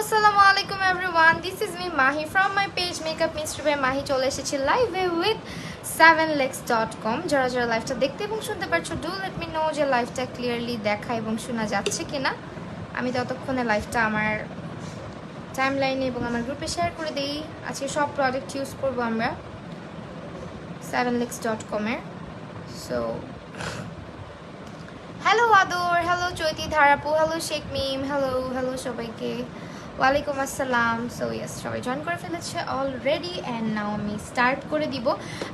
Assalamu alaikum everyone. This is me Mahi from my page Makeup Mystery by Mahi. চলে এসেছি লাইভে with 7lex.com. যারা যারা লাইভটা দেখতে এবং শুনতে পারছো ডু লেট মি নো যে লাইভটা ক্লিয়ারলি দেখা এবং শোনা যাচ্ছে কিনা। আমি ততক্ষণে লাইভটা আমার টাইমলাইনে এবং আমার গ্রুপে শেয়ার করে দিই। আজকে সব প্রোডাক্ট ইউজ করব আমরা 7lex.com এর। সো হ্যালো আদর, হ্যালো চৈতি ধারাপু, হ্যালো শেখ মিম, হ্যালো সবাইকে, ওয়ালাইকুম আসসালাম। সো ইয়েস, সবাই জয়েন করে ফেলেছে অলরেডি অ্যান্ড নাও আমি স্টার্ট করে দিব।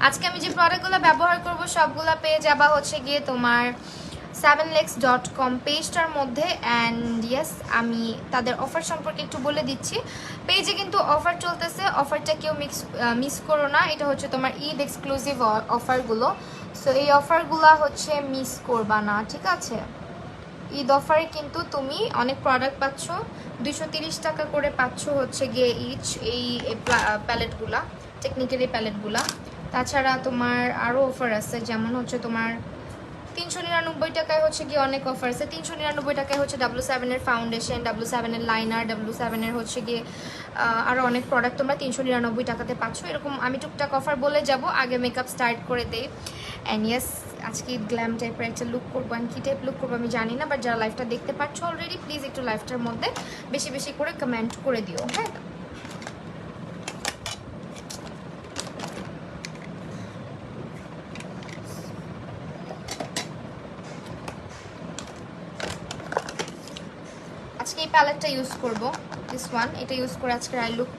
আজকে আমি যে প্রোডাক্টগুলো ব্যবহার করব সবগুলো পেয়ে যাবা হচ্ছে গিয়ে তোমার 7lex.com পেজটার মধ্যে। অ্যান্ড ইয়েস, আমি তাদের অফার সম্পর্কে একটু বলে দিচ্ছি। পেজে কিন্তু অফার চলতেছে, অফারটা কেউ মিস করো না। এটা হচ্ছে তোমার ঈদ এক্সক্লুসিভ অফারগুলো। সো এই অফারগুলো হচ্ছে মিস করবা না, ঠিক আছে? ঈদ অফারে কিন্তু তুমি অনেক প্রোডাক্ট পাচ্ছ, 230 টাকা করে পাচ্ছ হচ্ছে গিয়ে ইচ এই প্যালেটগুলা, টেকনিক্যাল এই প্যালেটগুলা। তাছাড়া তোমার আরও অফার আছে, যেমন হচ্ছে তোমার 399 টাকায় হচ্ছে গিয়ে অনেক অফার আছে। 399 টাকায় হচ্ছে W7 এর ফাউন্ডেশন, W7 এর লাইনার, W7 এর হচ্ছে গিয়ে আরও অনেক প্রোডাক্ট তোমরা 399 টাকাতে পাচ্ছ। এরকম আমি টুকটাক অফার বলে যাব, আগে মেকআপ স্টার্ট করে দেই। অ্যান্ড ইয়েস, আজকে গ্ল্যাম টাইপের একটা লুক করবো। আমি কী টাইপ লুক করবো আমি জানি না, বাট যারা লাইভটা দেখতে পাচ্ছ অলরেডি প্লিজ একটু লাইভটার মধ্যে বেশি বেশি করে কমেন্ট করে দিও, হ্যাঁ? আজকে এই প্যালেটটা ইউজ করবো, দিস ওয়ান, এটা ইউজ করে আজকে আই লুক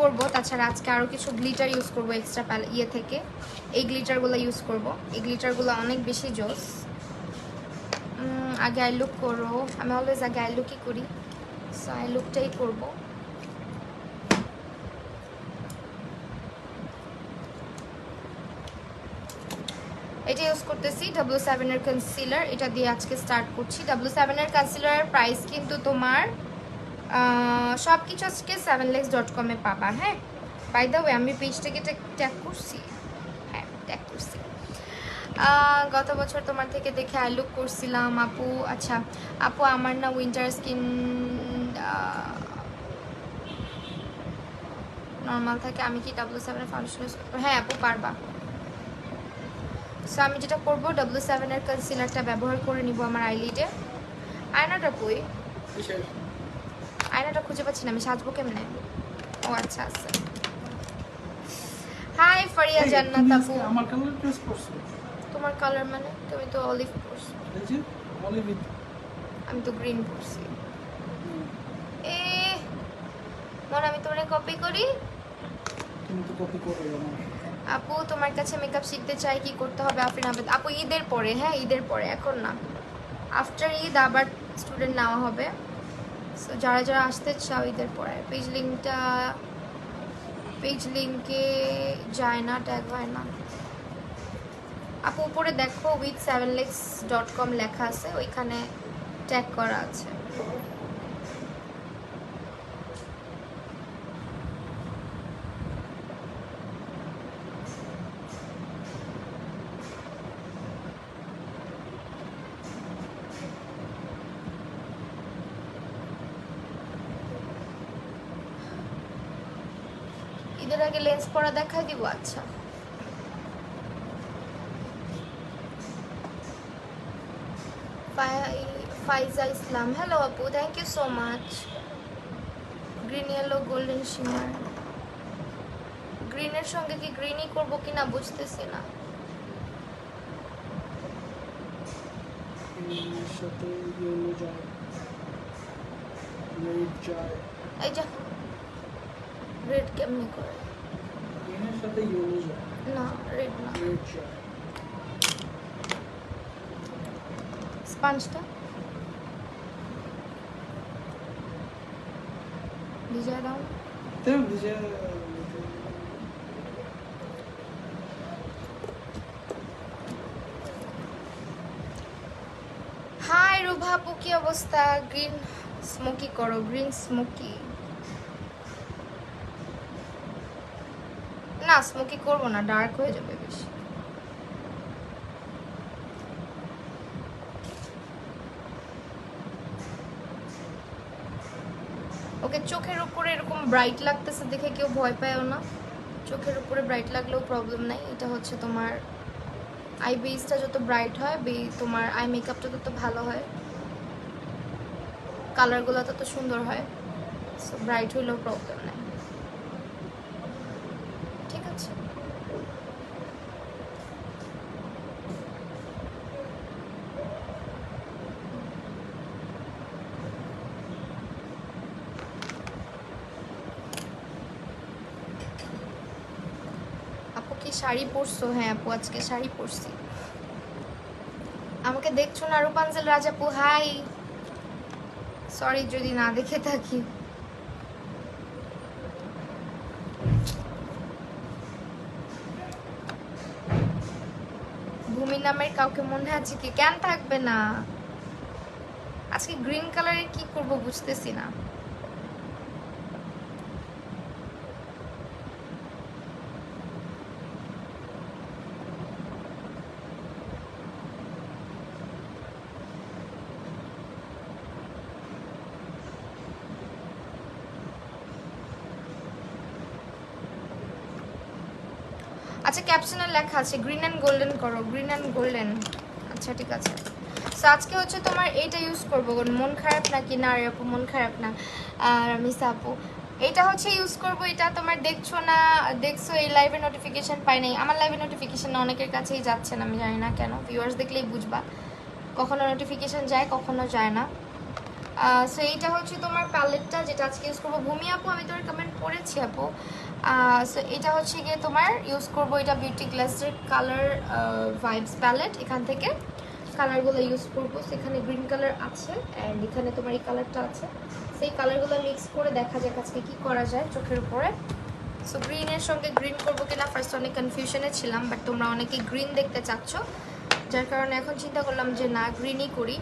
করবো। তাছাড়া আজকে আরও কিছু গ্লিটার ইউজ করবো এক্সট্রা ইয়ে থেকে। এই গ্লিটারগুলো ইউজ করবো, এই গ্লিটারগুলো অনেক বেশি জোস। আগে আই লুক করো, আমি অলওয়েজ আগে আই লুকই করি, সো আই লুকটাই করবো। এটা ইউজ করতেছি W7 এর কনসিলার, এটা দিয়ে আজকে স্টার্ট করছি। W7 এর কনসিলারের প্রাইস কিন্তু তোমার সব কিছু আজকে 7lex.com এ পাবা, হ্যাঁ? বাই দ্য ওয়ে, আমি পেজটাকে ট্যাগ করছি, হ্যাঁ ট্যাগ করছি। গত বছর তোমার থেকে দেখে আই লুক করছিলাম আপু। আচ্ছা আপু, আমার না উইন্টার স্কিন নর্মাল থাকে, আমি কি W7 এর ফাউন্ডেশন ইউজ করবো? হ্যাঁ আপু পারবা। সো আমি যেটা করবো, W7 এর কনসিলারটা ব্যবহার করে নিব আমার আইলিডে। আয়নাটা কই? আয়নাটা খুঁজে পাচ্ছি না, আমি সাজবো কেমনে? ও আচ্ছা আছে। হাই ফারিয়া জান্নাত আপু। আমার কালার ড্রেস পরছো? তোমার কালার মানে? তুমি তো অলিভ পরছো। এই যে অলিভ, আমি তো গ্রিন পরছি। এ মন, আমি তোমারে কপি করি? তুমি তো কপি করো আমার। আপু তোমার কাছে মেকআপ শিখতে চাই, কি করতে হবে? আফরিন আহমেদ আপু ঈদের পরে, হ্যাঁ ঈদের পরে, এখন না, আফটার ঈদ আবার স্টুডেন্ট নেওয়া হবে। সো যারা যারা আসতে চাও ঈদের পরে, পেজ লিঙ্কে যায় না, ট্যাগ হয় না। আপু উপরে দেখো with 7lex.com লেখা আছে, ওইখানে ট্যাগ করা আছে। ঈদের আগে লেন্স পরা দেখাই দিব। আচ্ছা ফাইজা ইসলাম, হ্যালো আপু, thank you so much. Green yellow golden shimmer, গ্রিনের সঙ্গে কি গ্রিনই করবো কিনা বুঝতেছি না। এর সাথে ইয়েলো যায়, রেড যায়। এই যা রেড কেমনি করে? এর সাথে ইয়েলো যায়, না রেড না, রেড যায়। স্পঞ্জটা ভিজিয়ে দাও। তেও ভিজে হাই রুভা আপু, কি অবস্থা? গ্রিন স্মোকি করো, গ্রিন স্মোকি। না স্মোকি করবো না, ডার্ক হয়ে যাবে বেশি। ওকে চোখের উপরে এরকম ব্রাইট লাগতেছে দেখে কেউ ভয় পায়ও না, চোখের উপরে ব্রাইট লাগলেও প্রবলেম নাই। এটা হচ্ছে তোমার আই বেসটা যত ব্রাইট হয় তোমার আই মেকআপটা তত ভালো হয়, কালারগুলো তত সুন্দর হয়। সো ব্রাইট হইলেও প্রবলেম নাই, ঠিক আছে? আপু কি শাড়ি পরছো? হ্যাঁ আপু আজকে শাড়ি পরছি। আমাকে দেখছো না রূপাঞ্জল রাজাপু? হাই, সরি যদি না দেখে থাকি। ভূমি নামের কাউকে মনে আছে কি? কেন থাকবে না? আজকে গ্রিন কালারের কি করব বুঝতেছি না। আচ্ছা ক্যাপশনে লেখা আছে গ্রিন অ্যান্ড গোল্ডেন করো, গ্রিন অ্যান্ড গোল্ডেন। আচ্ছা ঠিক আছে। সো আজকে হচ্ছে তোমার এইটা ইউজ করবো। মন খারাপ নাকি? না রে আপু মন খারাপ না। আর মিসা আপু এটা হচ্ছে ইউজ করব। এটা তোমার দেখছো না, দেখছো এই লাইভের নোটিফিকেশন পাই নাই। আমার লাইভের নোটিফিকেশন অনেকের কাছেই যাচ্ছে না, আমি জানি না কেন। ভিউয়ার্স দেখলেই বুঝবা, কখনো নোটিফিকেশন যায় কখনো যায় না। সো এইটা হচ্ছে তোমার প্যালেটটা যেটা আজকে ইউজ করবো। ভূমি আপু আমি তোমার কমেন্ট পড়েছি আপু। সো এটা হচ্ছে গিয়ে তোমার ইউজ করবো, এটা বিউটি গ্লাসের কালার ভাইবস প্যালেট। এখান থেকে কালারগুলো ইউজ করবো। সেখানে গ্রিন কালার আছে অ্যান্ড এখানে তোমার এই কালারটা আছে। সেই কালারগুলো মিক্স করে দেখা যাক আজকে কি করা যায় চোখের উপরে। সো গ্রিনের সঙ্গে গ্রিন করবো কিনা ফার্স্ট অনেক কনফিউশনে ছিলাম, বাট তোমরা অনেকেই গ্রিন দেখতে চাচ্ছ, যার কারণে এখন চিন্তা করলাম যে না গ্রিনই করি,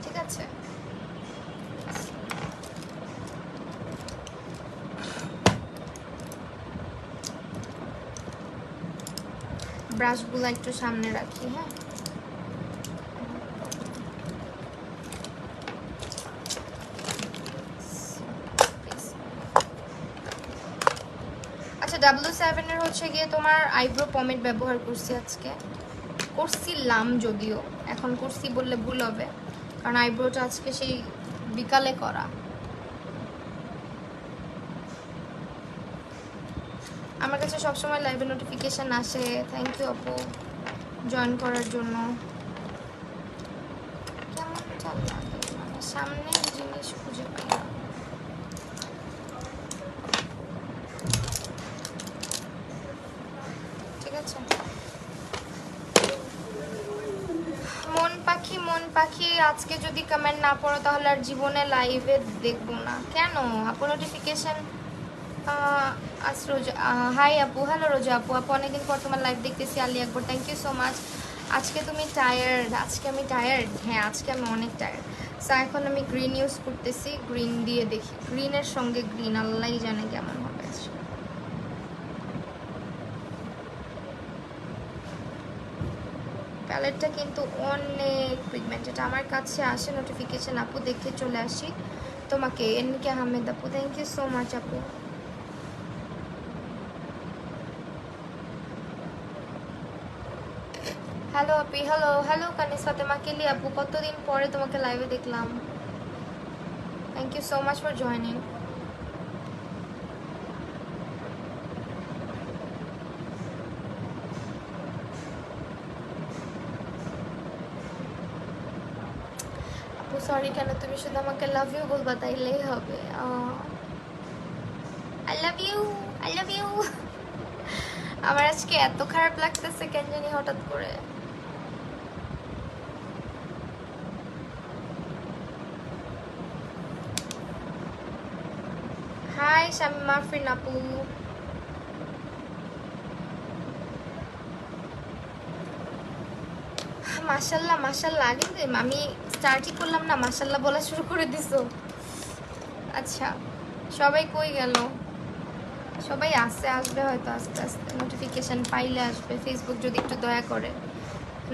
ঠিক আছে? ব্রাশগুলো একটু সামনে রাখি, হ্যাঁ। আচ্ছা W7 এর হচ্ছে গিয়ে তোমার আইব্রো পমেড ব্যবহার করছি আজকে, করছিলাম যদিও, এখন করছি বললে ভুল হবে কারণ আইব্রোটা আজকে সেই বিকালে করা। আমার কাছে সবসময় লাইভে নোটিফিকেশান আসে। থ্যাংক ইউ আপু জয়েন করার জন্য। কেমন চাল লাগে মানে সামনের জিনিস খুঁজে পাই না। ঠিক আছে। মন পাখি, মন পাখি আজকে যদি কমেন্ট না পড়ো তাহলে আর জীবনে লাইভে দেখবো না। কেন আপু? নোটিফিকেশান রোজা, হাই আপু, হ্যালো রোজা আপু। আপু অনেকদিন পর তোমার লাইভ দেখতেছি। Ali Akbar, thank you so much. আজকে তুমি টায়ার্ড? আজকে আমি টায়ার্ড, হ্যাঁ আজকে আমি অনেক টায়ার্ড। সো এখন আমি গ্রিন ইউজ করতেছি, গ্রিন দিয়ে দেখি, গ্রিনের সঙ্গে গ্রিন আল্লাহ জানে কেমন হবে। প্যালেটটা কিন্তু অনেক পিগমেন্টেড। আমার কাছে আসে নোটিফিকেশান আপু, দেখে চলে আসি তোমাকে। এনকে আহমেদ আপু, থ্যাংক ইউ সো মাচ আপু। হ্যালো আপি, হ্যালো হ্যালো কানিস ফাতেমা কেলি আপু, কতদিন পরে তোমাকে লাইভে দেখলাম। Thank you so much for joining. আপু সরি কেন, তুমি শুধু আমাকে লাভ ইউ বলবা তাইলেই হবে। I love you, I love you. আমার আজকে এত খারাপ লাগতেছে কেন জানি হঠাৎ করে। হাই শামিমা আফরিন আপু। মাশাল্লাহ মাশাল্লাহ, আগে আমি স্টার্টই করলাম না মাশাল্লাহ বলা শুরু করে দিছো। আচ্ছা সবাই কই গেল? সবাই আসবে হয়তো আস্তে আস্তে, নোটিফিকেশান পাইলে আসবে। ফেসবুক যদি একটু দয়া করে।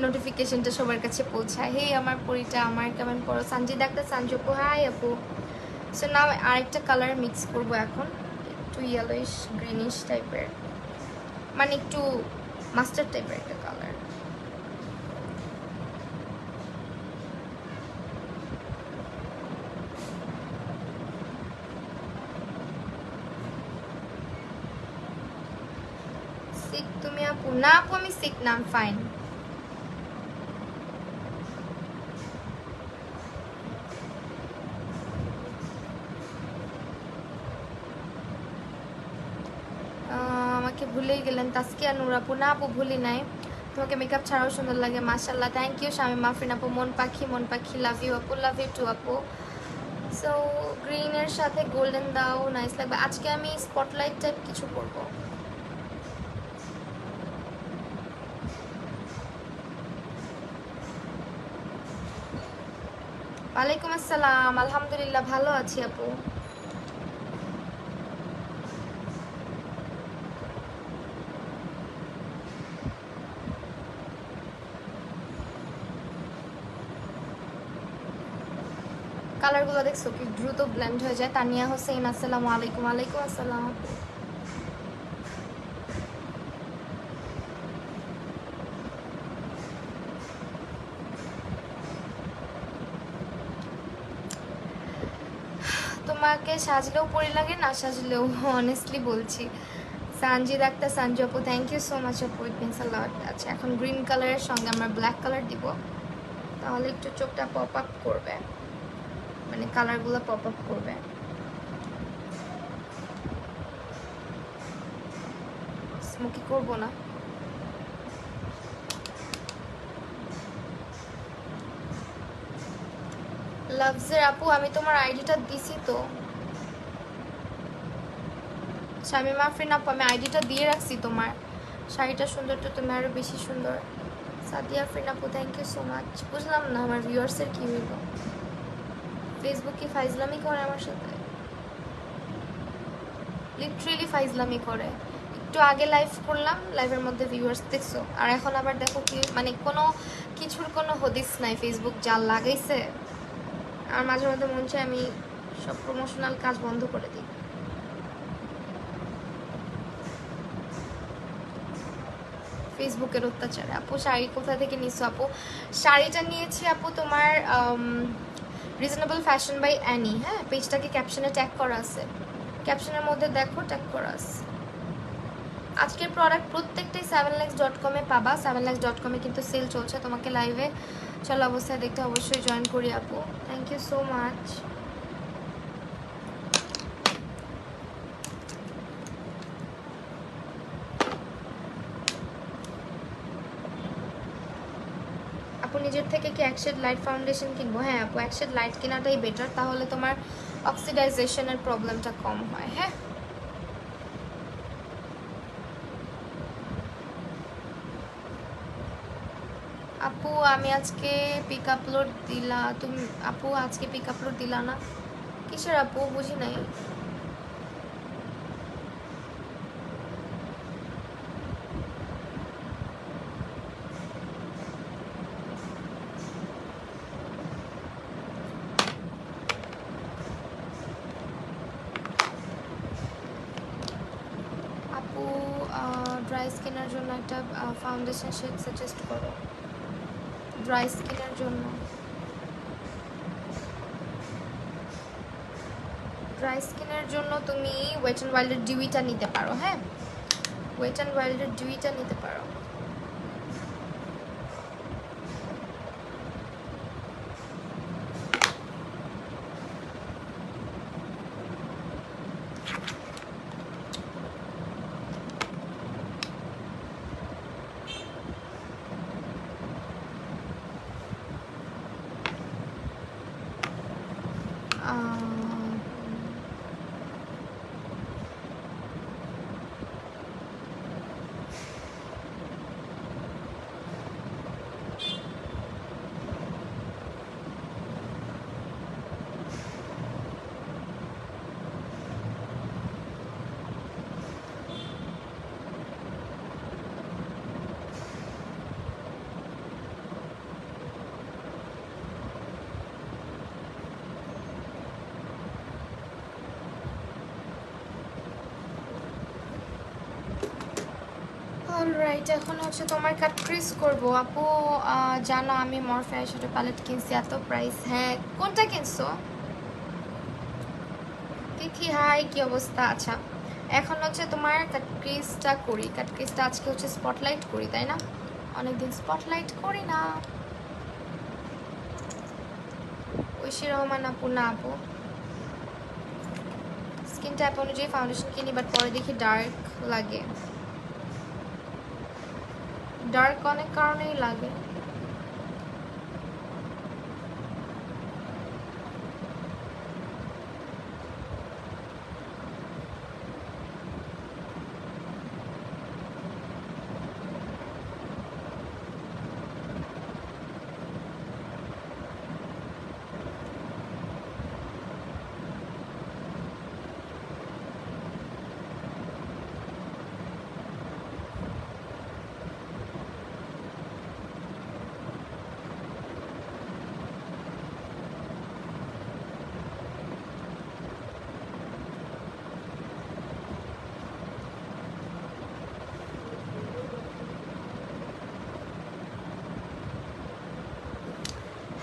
নোটিফিকেশনটা সবার কাছে পৌঁছায়। হে আমার পরিটা, আমার কেমন পড়ো? সঞ্জিদ আক্তার, সঞ্জু আপু, হাই আপু। সো নাও আরেকটা কালার মিক্স করব এখন, একটু ইয়েলোইশ গ্রিনিশ টাইপের, মানে একটু মাস্টার্ড টাইপের একটা কালার। সিক তুমি আপু? না আপু আমি সিক না, ফাইন। আমাকে ভুলেই গেলেন তাসকিয়া নূর আপু। না আপু ভুলি নাই, তোমাকে মেকআপ ছাড়াও সুন্দর লাগে, মাশাআল্লাহ। থ্যাংক ইউ শামিম মাফরিন আপু। মন পাখি, মন পাখি, লাভ ইউ আপু, লাভ ইউ টু আপু। সো গ্রিনের সাথে গোল্ডেন দাও, নাইস লাগবে। আজকে আমি স্পটলাইট টাইপ কিছু করব। ওয়ালাইকুম আসসালাম, আলহামদুলিল্লাহ ভালো আছি আপু। কালারগুলো দেখছো কি দ্রুত ব্লেন্ড হয়ে যায়। তানিয়া হোসেন, আসসালামু আলাইকুম। ওয়ালাইকুম আসসালাম। তোমাকে সাজলেও পরি লাগে, না সাজলেও, অনেস্টলি বলছি। সানজিদ আক্তার, সঞ্জু আপু, থ্যাংক ইউ সো মাচ আপু, ইট মিনস আ লট। আচ্ছা এখন গ্রিন কালারের সঙ্গে আমরা ব্ল্যাক কালার দিব, তাহলে একটু চোখটা পপ আপ করবে, মানে কালারগুলো পপ আপ করবে। স্মোকি করব না। লাভসের আপু আমি তোমার আইডিটা দিছি তো। শামিমা আফরিন আপু আমি আইডিটা দিয়ে রাখছি তোমার। শাড়িটা সুন্দর তো, তুমি আরো বেশি সুন্দর। সাদিয়া আফরিন আপু, থ্যাংক ইউ সো মাচ। বুঝলাম না আমার ভিউয়ার্সের কি হইল, ফেসবুক কি ফাইজলামি করে আমার সাথে? লিটারেলি ফাইজলামি করে। একটু আগে লাইভ করলাম, লাইভের মধ্যে ভিউয়ার্স দেখছো, আর এখন আবার দেখো কি, মানে কোনো কিছুর কোনো হদিস নাই। ফেসবুক জাল লাগাইছে। আর মাঝে মধ্যে মন চায় আমি সব প্রমোশনাল কাজ বন্ধ করে দিই। ফেসবুকের অত্যাচারে। আপু শাড়ি কোথা থেকে নিছো আপু? শাড়িটা নিয়েছি আপু তোমার রিজনেবল ফ্যাশন বাই অ্যানি। হ্যাঁ, পেজটাকে ক্যাপশনে ট্যাগ করা আছে, ক্যাপশনের মধ্যে দেখো ট্যাগ করা আছে। আজকের প্রোডাক্ট প্রত্যেকটাই 7lakhs.com-এ পাবা। 7lakhs.com-এ কিন্তু সেল চলছে, তোমাকে লাইভে চলা অবস্থায় দেখতে অবশ্যই জয়েন করি আপু। Thank you so much. আপু নিজের থেকে কি এক শেড লাইট ফাউন্ডেশন কিনবো? হ্যাঁ আপু, এক শেড লাইট কেনাটাই বেটার, তাহলে তোমার অক্সিডাইজেশনের প্রবলেমটা কম হয়। হ্যাঁ আপু আমি আজকে পিক আপলোড দিলা তুমি? আপু আজকে পিক আপলোড দিলা না কিসের আপু, বুঝি নাই। আপু ড্রাই স্কিনের জন্য একটা ফাউন্ডেশন শেড সাজেস্ট করো। ড্রাই স্কিনের জন্য, ড্রাই স্কিনের জন্য তুমি ওয়েট অ্যান্ড ওয়াইল্ডের ডিউইটা নিতে পারো। হ্যাঁ, ওয়েট অ্যান্ড ওয়াইল্ডের ডিউইটা নিতে পারো। অলরাইট, এখন হচ্ছে তোমার কাট ক্রিজ করবো আপু। জানো আমি মরফে আইশ্যাডো প্যালেট কিনছি, এত প্রাইস। হ্যাঁ, কোনটা কিনছো? তিথি হাই, কি অবস্থা? আচ্ছা, এখন হচ্ছে তোমার কাট ক্রিজটা করি। কাট ক্রিজটা আজকে হচ্ছে স্পটলাইট করি, তাই না? অনেকদিন স্পটলাইট করি না। ঐশী রহমান আপু, না আপু, স্কিন টাইপ অনুযায়ী ফাউন্ডেশন কিনি, বাট পরে দেখি ডার্ক লাগে। ডার্ক অনেক কারণেই লাগে।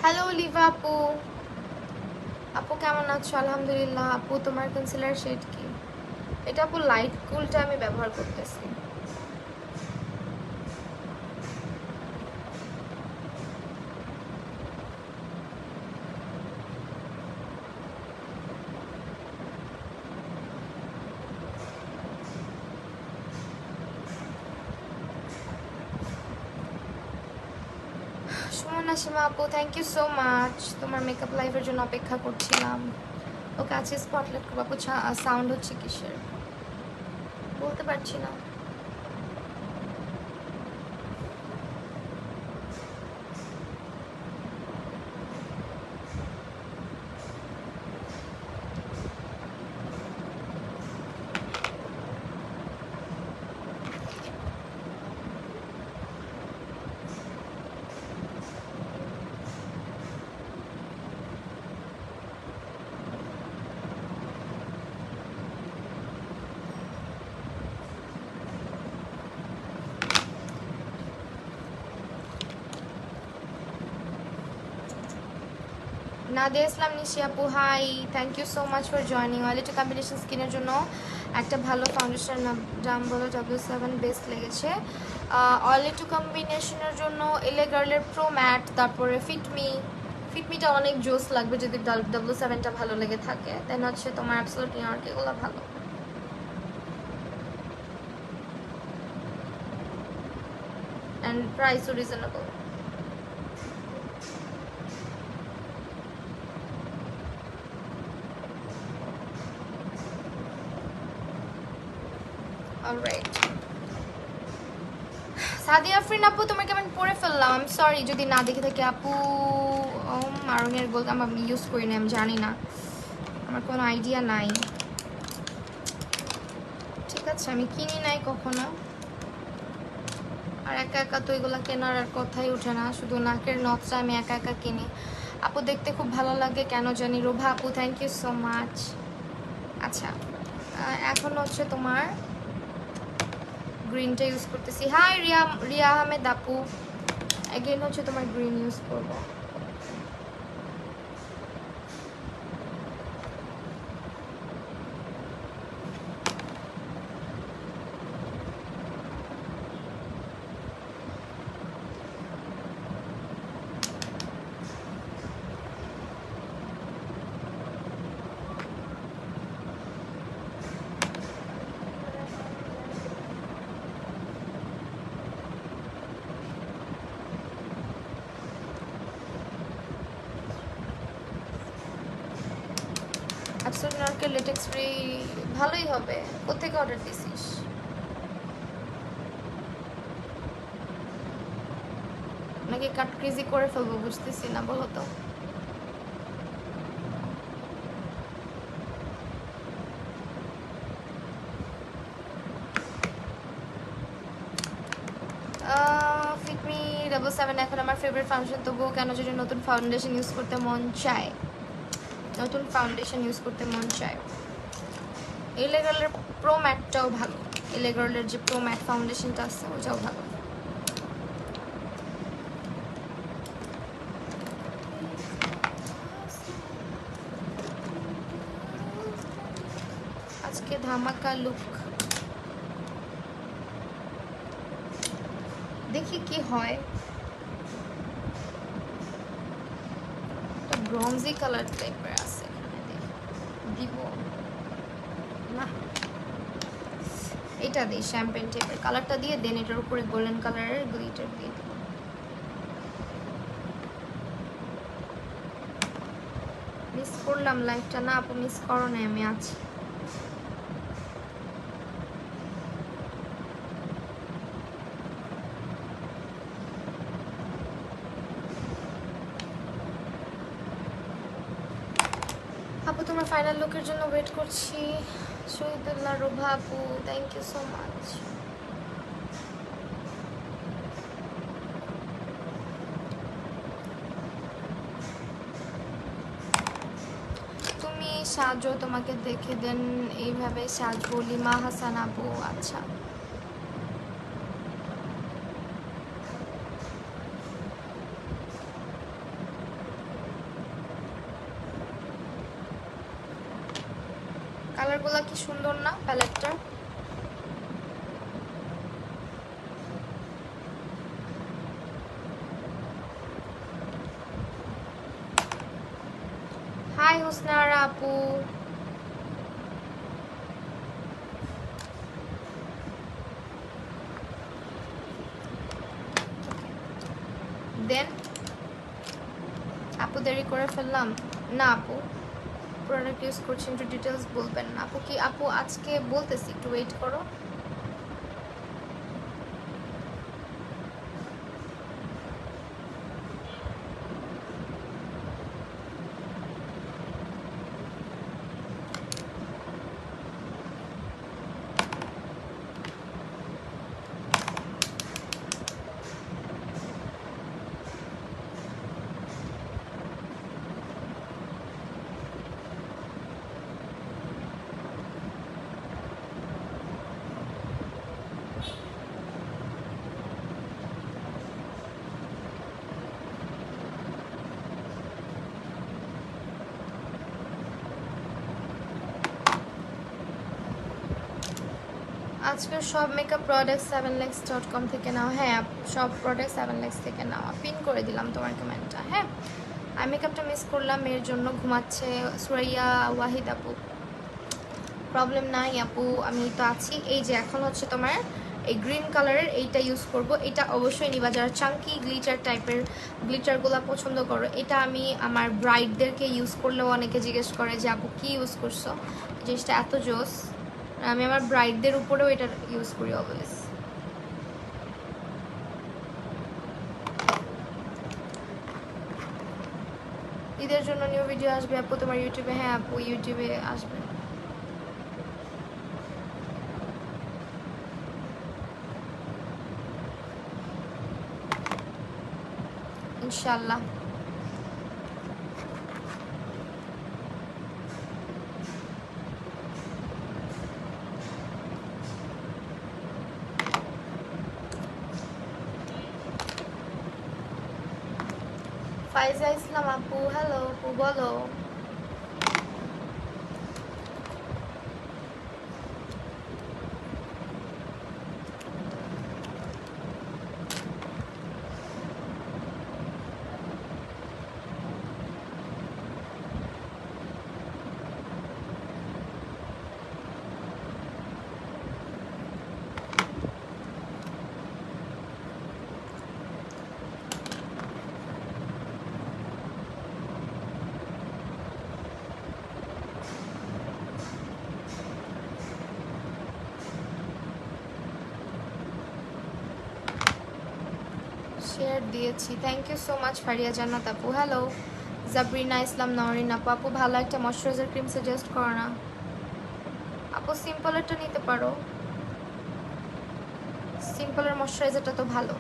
হ্যালো লিভা আপু, আপু কেমন আছো? আলহামদুলিল্লাহ। আপু তোমার কনসিলার শেড কি? এটা আপু লাইট কুলটা আমি ব্যবহার করতেছি। সুমনা সীমা আপু, থ্যাংক ইউ সো মাচ। তোমার মেকআপ লাইভের জন্য অপেক্ষা করছিলাম। ওকে, আছে স্পটলাইট করবো আপু। সাউন্ড হচ্ছে কিসের বলতে পারছি না। নাদিয়া ইসলাম নিশি আপু, hi, thank you so much for joining. Oily to combination স্কিনের জন্য একটা ভালো ফাউন্ডেশনের দাম বলো। W7 বেস্ট লেগেছে। অয়েলি টু কম্বিনেশনের জন্য এলে গার্লের প্রো ম্যাট, তারপরে ফিটমিটা অনেক জোস লাগবে যদি W7টা ভালো লেগে থাকে। দেন হচ্ছে তোমার অ্যাবসলিউট নিউইয়র্ক, এগুলো ভালো। অ্যান্ড প্রাইসও রিজনেবল। অলরাইট, সাদিয়া আফরিন আপু, তোমার কেমন পড়ে ফেললাম। আই এম সরি যদি না দেখে থাকি আপু। মারুনের গোল্ড আমি ইউজ করি না, আমি জানি না, আমার কোনো আইডিয়া নাই। ঠিক আছে, আমি কিনি নাই কখনো। আর একা একা তো এগুলো কেনার আর কথাই ওঠে না। শুধু নাকের নথটা আমি একা একা কিনি। আপু দেখতে খুব ভালো লাগে কেন জানি। রোভা আপু, থ্যাংক ইউ সো মাচ। আচ্ছা, এখন হচ্ছে তোমার গ্রিনটা ইউজ করতেছি। হাই রিয়া আহমেদ আপু, এগেইন হচ্ছে তোমার গ্রিন ইউজ করবো। অ্যাবসলিউট নিউইয়র্কের লেটেক্স ফ্রি ভালোই হবে। কোত্থেকে অর্ডার দিছিস? নাকি কাট ক্রেজি করে ফেলবো, বুঝতেছি না, বলো তো। ফিটমি W7 এখন আমার ফেভারিট ফাউন্ডেশন, তবুও কেন যদি নতুন ফাউন্ডেশন ইউজ করতে মন চায়। নতুন ফাউন্ডেশন ইউজ করতে মন চায়। এই লেভেলের প্রো ম্যাটটাও ভালো। এলে গার্লের যে প্রো ম্যাট ফাউন্ডেশনটা আছে ওটাও ভালো। আজকে ধামাকা লুক, দেখি কি হয়। ব্রোঞ্জি কালার টাইপের আছে এখানে, দিব না, এটা দিই শ্যাম্পেন টাইপের কালারটা দিয়ে, দেন এটার উপরে গোল্ডেন কালারের গ্লিটার দিয়ে দিব। মিস করলাম লাইফটা? না আপু মিস করো না, আমি আছি। আপু তোমার ফাইনাল লুকের জন্য ওয়েট করছি। শহীদুল্লাহ রোভা আপু, থ্যাংক ইউ সো মাচ। তুমি সাজো, তোমাকে দেখে দেন এইভাবে সাজবো। লিমা হাসান আপু, আচ্ছা। কালারগুলো কি সুন্দর না প্যালেটটা? হাই হুসনারা আপু, দেন আপু দেরি করে ফেললাম না আপু, প্রোডাক্ট ইউজ করছি, একটু ডিটেলস বলবেন না আপু? কি আপু আজকে বলতেছি, একটু ওয়েট করো। আজকের সব মেকআপ প্রোডাক্ট 7lakhs.com থেকে নাও। হ্যাঁ সব প্রোডাক্ট 7lakhs থেকে নাও, পিন করে দিলাম তোমার কমেন্টটা। হ্যাঁ আমি মেকআপটা মিস করলাম, মেয়ের জন্য ঘুমাচ্ছে। সুরাইয়া ওয়াহিদ আপু, প্রবলেম নাই আপু, আমি তো আছি। এই যে এখন হচ্ছে তোমার এই গ্রিন কালারের এইটা ইউজ করব। এটা অবশ্যই নিবা যারা চাঙ্কি গ্লিটার টাইপের গ্লিটারগুলো পছন্দ করো। এটা আমি আমার ব্রাইডদেরকে ইউজ করলেও অনেকে জিজ্ঞেস করে যে আপু কি ইউজ করছো, জিনিসটা এত জোস। আমি আমার ব্রাইডদের উপরেও এটা ইউজ করি অলওয়েজ। ঈদের জন্য নিউ ভিডিও আসবে আপু তোমার ইউটিউবে? হ্যাঁ আপু ইউটিউবে আসবে ইনশাল্লাহ। ফাইজা ইসলাম আপু, হ্যালো আপু, বলো। শেয়ার দিয়েছি, thank you so much. Faria Jannat আপু, হ্যালো। জাবরিনা ইসলাম নরিন আপু, আপু ভালো একটা ময়শ্চারাইজার ক্রিম সাজেস্ট করো না আপু? সিম্পলেরটা নিতে পারো, সিম্পলের ময়শ্চারাইজারটা তো ভালো।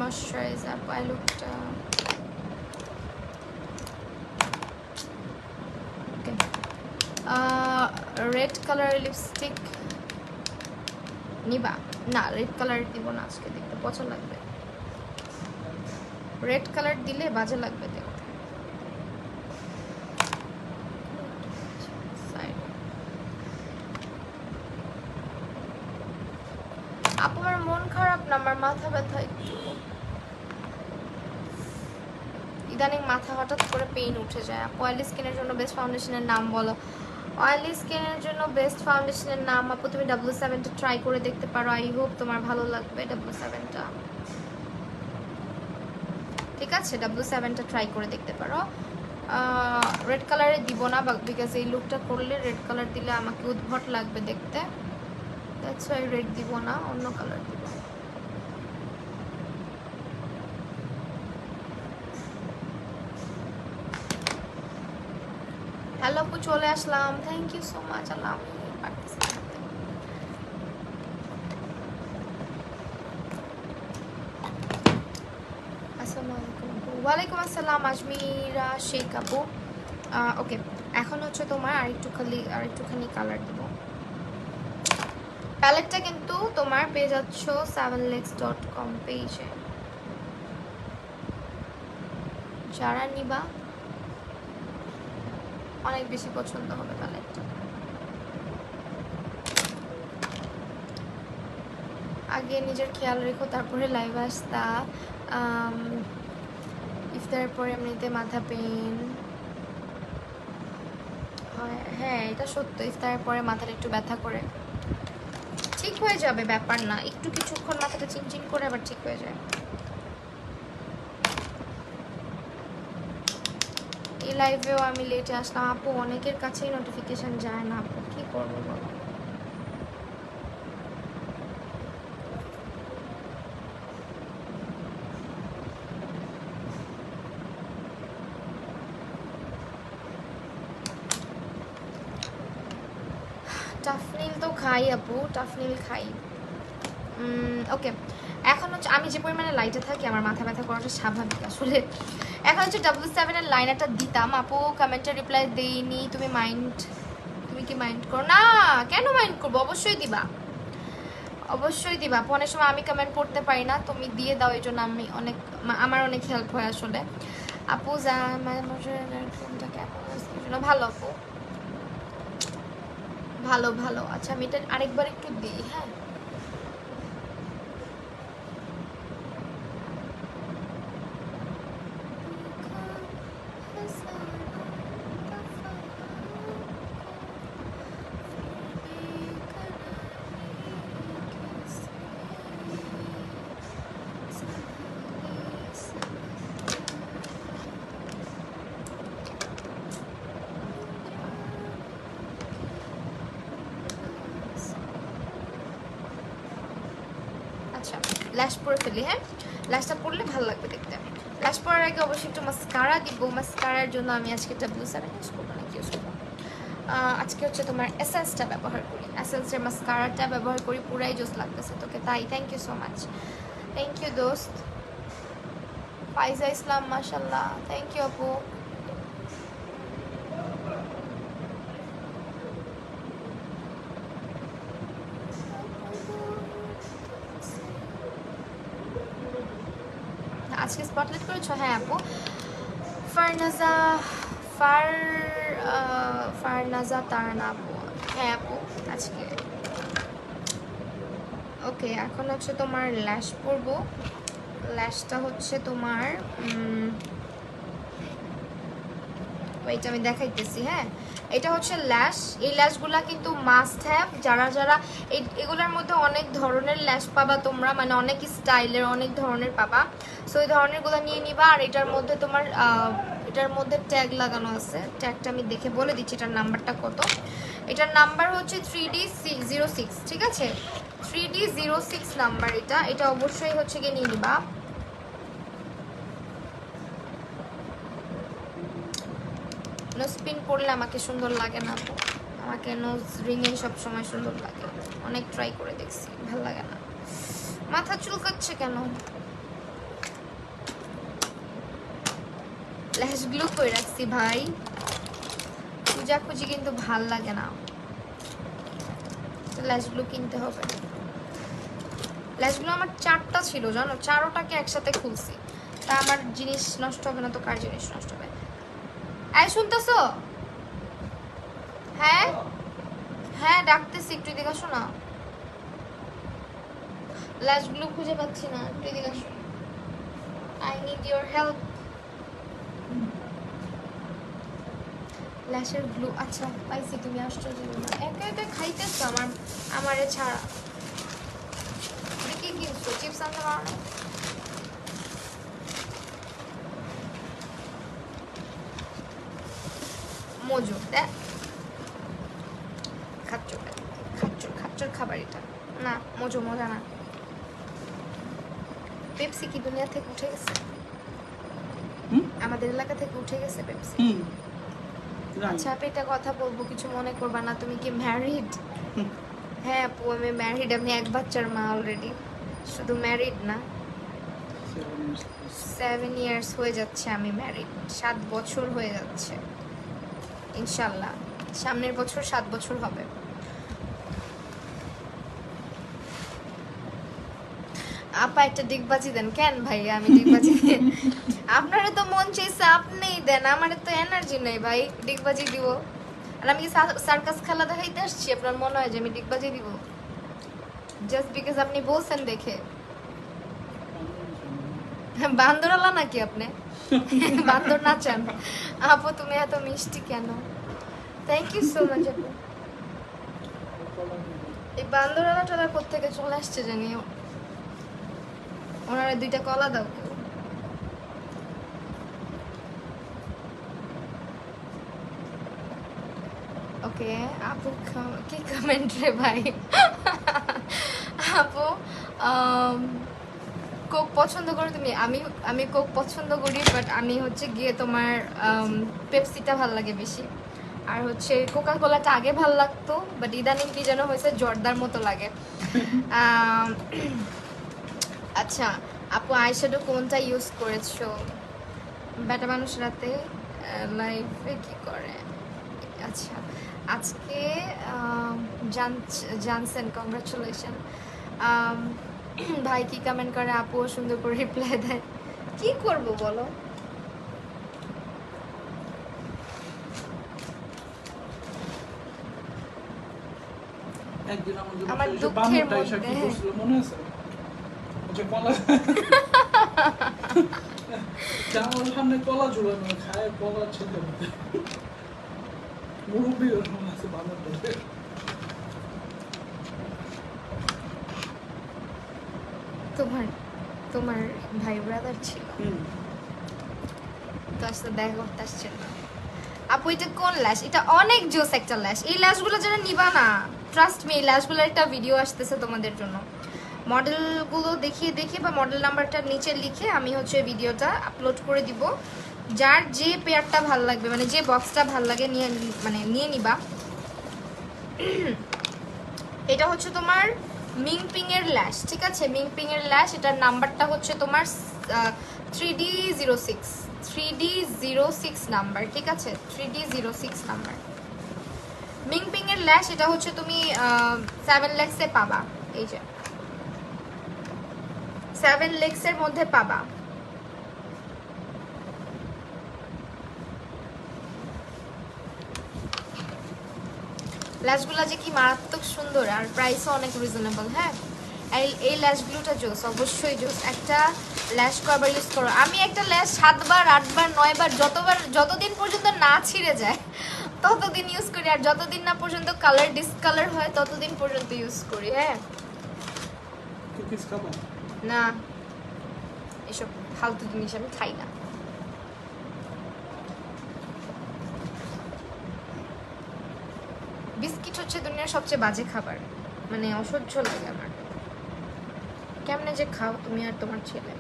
ময়শ্চারাইজার আই লুকটা ওকে রেড কালারের লিপস্টিক নিবা না রেড কালার দিব না আজকে দেখতে পছন্দ লাগবে রেড কালার দিলে বাজে লাগবে দেখতে আপু আমার মন খারাপ না আমার মাথা ব্যথা একটু ইদানিং মাথা হঠাৎ করে পেইন উঠে যায় আপু অয়েলি স্কিনের জন্য বেস্ট ফাউন্ডেশনের নাম বলো অয়েলি স্কিনের জন্য বেস্ট ফাউন্ডেশনের নাম আপু তুমি W7টা ট্রাই করে দেখতে পারো আই হোপ তোমার ভালো লাগবে W7টা ঠিক আছে W7টা ট্রাই করে দেখতে পারো রেড কালারে দিব না বিকজ এই লুকটা করলে রেড কালার দিলে আমাকে উদ্ভট লাগবে দেখতে দ্যাটস ওয়াই রেড দিব না অন্য কালার দিব হ্যালো আপু চলে আসলাম থ্যাংক ইউ সো মাচ আল্লাহ ওয়ালাইকুম আসসালাম আজমিরা শেখ আপু ওকে এখন হচ্ছে তোমার আরেকটুখানি কালার দিব প্যালেটটা কিন্তু তোমার পেয়ে যাচ্ছ 7lex.com পেজে যারা নিবা অনেক বেশি পছন্দ হবে প্যালেটটা আগে নিজের খেয়াল রেখো তারপরে লাইভে আসতা ইফতারের পরে এমনিতে মাথা পেন হয় হ্যাঁ এটা সত্য ইফতারের পরে মাথাটা একটু ব্যথা করে ঠিক হয়ে যাবে ব্যাপার না একটু কিছুক্ষণ মাথাটা চিনচিন করে আবার ঠিক হয়ে যায় এই লাইভেও আমি লেটে আসলাম আপু অনেকের কাছেই নোটিফিকেশন যায় না আপু কি করবো বলো টাফনিল তো খাই আপু টাফনিল খাই ওকে এখন হচ্ছে আমি যে পরিমাণে লাইটে থাকি আমার মাথা ব্যথা করাটা স্বাভাবিক আসলে এখন হচ্ছে W7 লাইনারটা দিতাম আপু কমেন্টে রিপ্লাই দেইনি তুমি কি মাইন্ড করো না কেন মাইন্ড করবো অবশ্যই দিবা আপু অনেক সময় আমি কমেন্ট পড়তে পারি না তুমি দিয়ে দাও এই জন্য আমার অনেক হেল্প হয় আসলে আপু ভালো আপু ভালো আচ্ছা আমি এটা আরেকবার একটু দিই হ্যাঁ ল্যাশ পরে ফেলি হ্যাঁ ল্যাশটা পরলে ভালো লাগবে দেখতে ল্যাশ পরার আগে অবশ্যই একটু মাস্কারা দিব মাস্কারার জন্য আমি আজকে W7 ইউজ করবো না ইউজ করবো আজকে হচ্ছে তোমার এসেন্সটা ব্যবহার করি এসেন্সের মাস্কারাটা ব্যবহার করি পুরাই জোস লাগতেছে তোকে তাই thank you so much thank you দোস্ত ফাইজা ইসলাম মাশাল্লাহ থ্যাংক ইউ আপু আজকে স্পটলাইট করেছো হ্যাঁ আপু ফারনাজা তারানা আপু হ্যাঁ আপু আজকে ওকে এখন হচ্ছে তোমার ল্যাশ পরবো ল্যাশটা হচ্ছে তোমার ওইটা আমি দেখাইতেছি হ্যাঁ এটা হচ্ছে ল্যাশ এই ল্যাশগুলা কিন্তু মাস্ট হ্যাভ যারা এগুলোর মধ্যে অনেক ধরনের ল্যাশ পাবা তোমরা মানে অনেক স্টাইলের অনেক ধরনের পাবা সো এই ধরনেরগুলো নিয়ে নিবা আর এটার মধ্যে তোমার এটার মধ্যে ট্যাগ লাগানো আছে ট্যাগটা আমি দেখে বলে দিচ্ছি এটার নাম্বারটা কত এটার নাম্বার হচ্ছে 3D06 ঠিক আছে 3D06 নাম্বার এটা অবশ্যই হচ্ছে গিয়ে নিয়ে নিবা নোজ পিন পরলে আমাকে সুন্দর লাগে না তো আমাকে নোজ রিংয়ে সবসময় সুন্দর লাগে অনেক ট্রাই করে দেখছি ভালো লাগে না মাথা চুলকাচ্ছে কেন ল্যাশ গ্লু করে রাখছি ভাই, খুঁজাখুঁজি কিন্তু ভাল লাগে না, ল্যাশ গ্লু কিনতে হবে। ল্যাশ গ্লু আমার 4টা ছিল জানো, 4টাকে একসাথে খুলছি, তা আমার জিনিস নষ্ট হবে না তো কার জিনিস নষ্ট হবে? এই শুনতেছো? হ্যাঁ হ্যাঁ ডাকতেছি, একটু এদিকে আসো না, ল্যাশ গ্লু খুঁজে পাচ্ছি না, একটু এদিকে আসো, আই নিড ইওর হেল্প। ল্যাশের গ্লু, আচ্ছা পাইছি, তুমি আশ্চর্য না, একা একা খাইতেছো আমারে ছাড়া। কি কিনছো? চিপস আনতে পারো না? মজু দেখ, খাচ্চর খাচ্চর খাচ্চর খাবার এটা না, মজু মজা না। পেপসি কি দুনিয়া থেকে উঠে গেছে? আমাদের এলাকা থেকে উঠে গেছে পেপসি। আচ্ছা আপনি একটা কথা বলবো, কিছু মনে করবা না, তুমি কি ম্যারিড? হ্যাঁ আপু আমি ম্যারিড, আমি এক বাচ্চার মা অলরেডি, শুধু ম্যারিড না, 7 ইয়ার্স হয়ে যাচ্ছে আমি ম্যারিড, 7 বছর হয়ে যাচ্ছে ইনশাল্লাহ, সামনের বছর 7 বছর হবে। আপা একটা ডিগবাজি দেন। কেন ভাই আমি ডিগবাজি দিই? আপনারা তো মন চাইছে আপনিই দেন, আমার তো এনার্জি নেই ভাই ডিগবাজি দিব। আর আমি কি সার্কাস খেলা দেখাইতে আসছি আপনার মনে হয় যে আমি ডিগবাজি দিব জাস্ট বিকজ আপনি বলছেন দেখে? বান্দরওয়ালা নাকি আপনি? বান্দর নাচান? আপু তুমি এত মিষ্টি কেন? থ্যাংক ইউ সো মাচ আপু। এই বান্দরওয়ালা টলা কোত্থেকে চলে আসছে জানি, ওনারা 2টা কলা দাও। ওকে আপু কি কমেন্ট রে ভাই? আপু কোক পছন্দ করো তুমি? আমি কোক পছন্দ করি, বাট আমি হচ্ছে গিয়ে তোমার পেপসিটা ভাল লাগে বেশি, আর হচ্ছে কোকা কোলাটা আগে ভাল লাগতো, বাট ইদানিং কি যেন হয়েছে জর্দার মতো লাগে। আচ্ছা আপু আইশ্যাডো কোনটা ইউজ করেছো? বেটা মানুষ রাতে লাইফে কি করে? আচ্ছা আজকে জানছেন, কংগ্রাচুলেশন। ভাই কি কমেন্ট করে, আপুও সুন্দর করে রিপ্লাই দেয়, কি করব বলো? একদিন আমার আমাদের দুঃখের বান্দরটা এসে কি মধ্যে করছিল মনে আছে? যে কলা জামার সামনে কলা ঝুলানো, খায় কলা ছিঁড়ে দিতে। মুরব্বি ওরকম আছে বান্দরটা। তোমার তোমার ভাই ব্রাদার ছিল তো আসলে দেখা করতে আসছিল না। আপু এটা কোন ল্যাশ? এটা অনেক জোস একটা ল্যাশ, এই ল্যাশগুলো যারা নিবা না, ট্রাস্ট মি, এই ল্যাশগুলোর একটা ভিডিও আসতেছে তোমাদের জন্য, মডেলগুলো দেখিয়ে দেখিয়ে বা মডেল নাম্বারটা নিচে লিখে আমি হচ্ছে ভিডিওটা আপলোড করে দিব, যার যে পেয়ারটা ভাল লাগবে, মানে যে বক্সটা ভাল লাগে নিয়ে নিবা। এটা হচ্ছে তোমার মিংপিং এর ল্যাশ, ঠিক আছে? মিংপিং এর ল্যাশ, এটার নাম্বারটা হচ্ছে তোমার 3D06, 3D06 নাম্বার, ঠিক আছে? 3D06 নাম্বার মিংপিং এর ল্যাশ, এটা হচ্ছে তুমি 7 লাখসে পাবা, এই যে 7 লাখসের মধ্যে পাবা। ল্যাশগুলো যে কি মারাত্মক সুন্দর, আর প্রাইসও অনেক রিজনেবল। হ্যাঁ এই ল্যাশগুলোটা জোস, অবশ্যই জোস। একটা ল্যাশ কয়বার ইউজ করো? আমি একটা ল্যাশ 7 বার 8 বার 9 বার, যতদিন পর্যন্ত না ছিঁড়ে যায় ততদিন ইউজ করি, আর যতদিন না পর্যন্ত কালার ডিসকালার হয় ততদিন পর্যন্ত ইউজ করি। হ্যাঁ কুকিজ খাবো না, এসব ফালতু জিনিস আমি খাই না। বিস্কিট হচ্ছে দুনিয়ার সবচেয়ে বাজে খাবার, মানে অসহ্য লাগে আমার, কেমনে যে খাও তুমি আর তোমার ছেলে।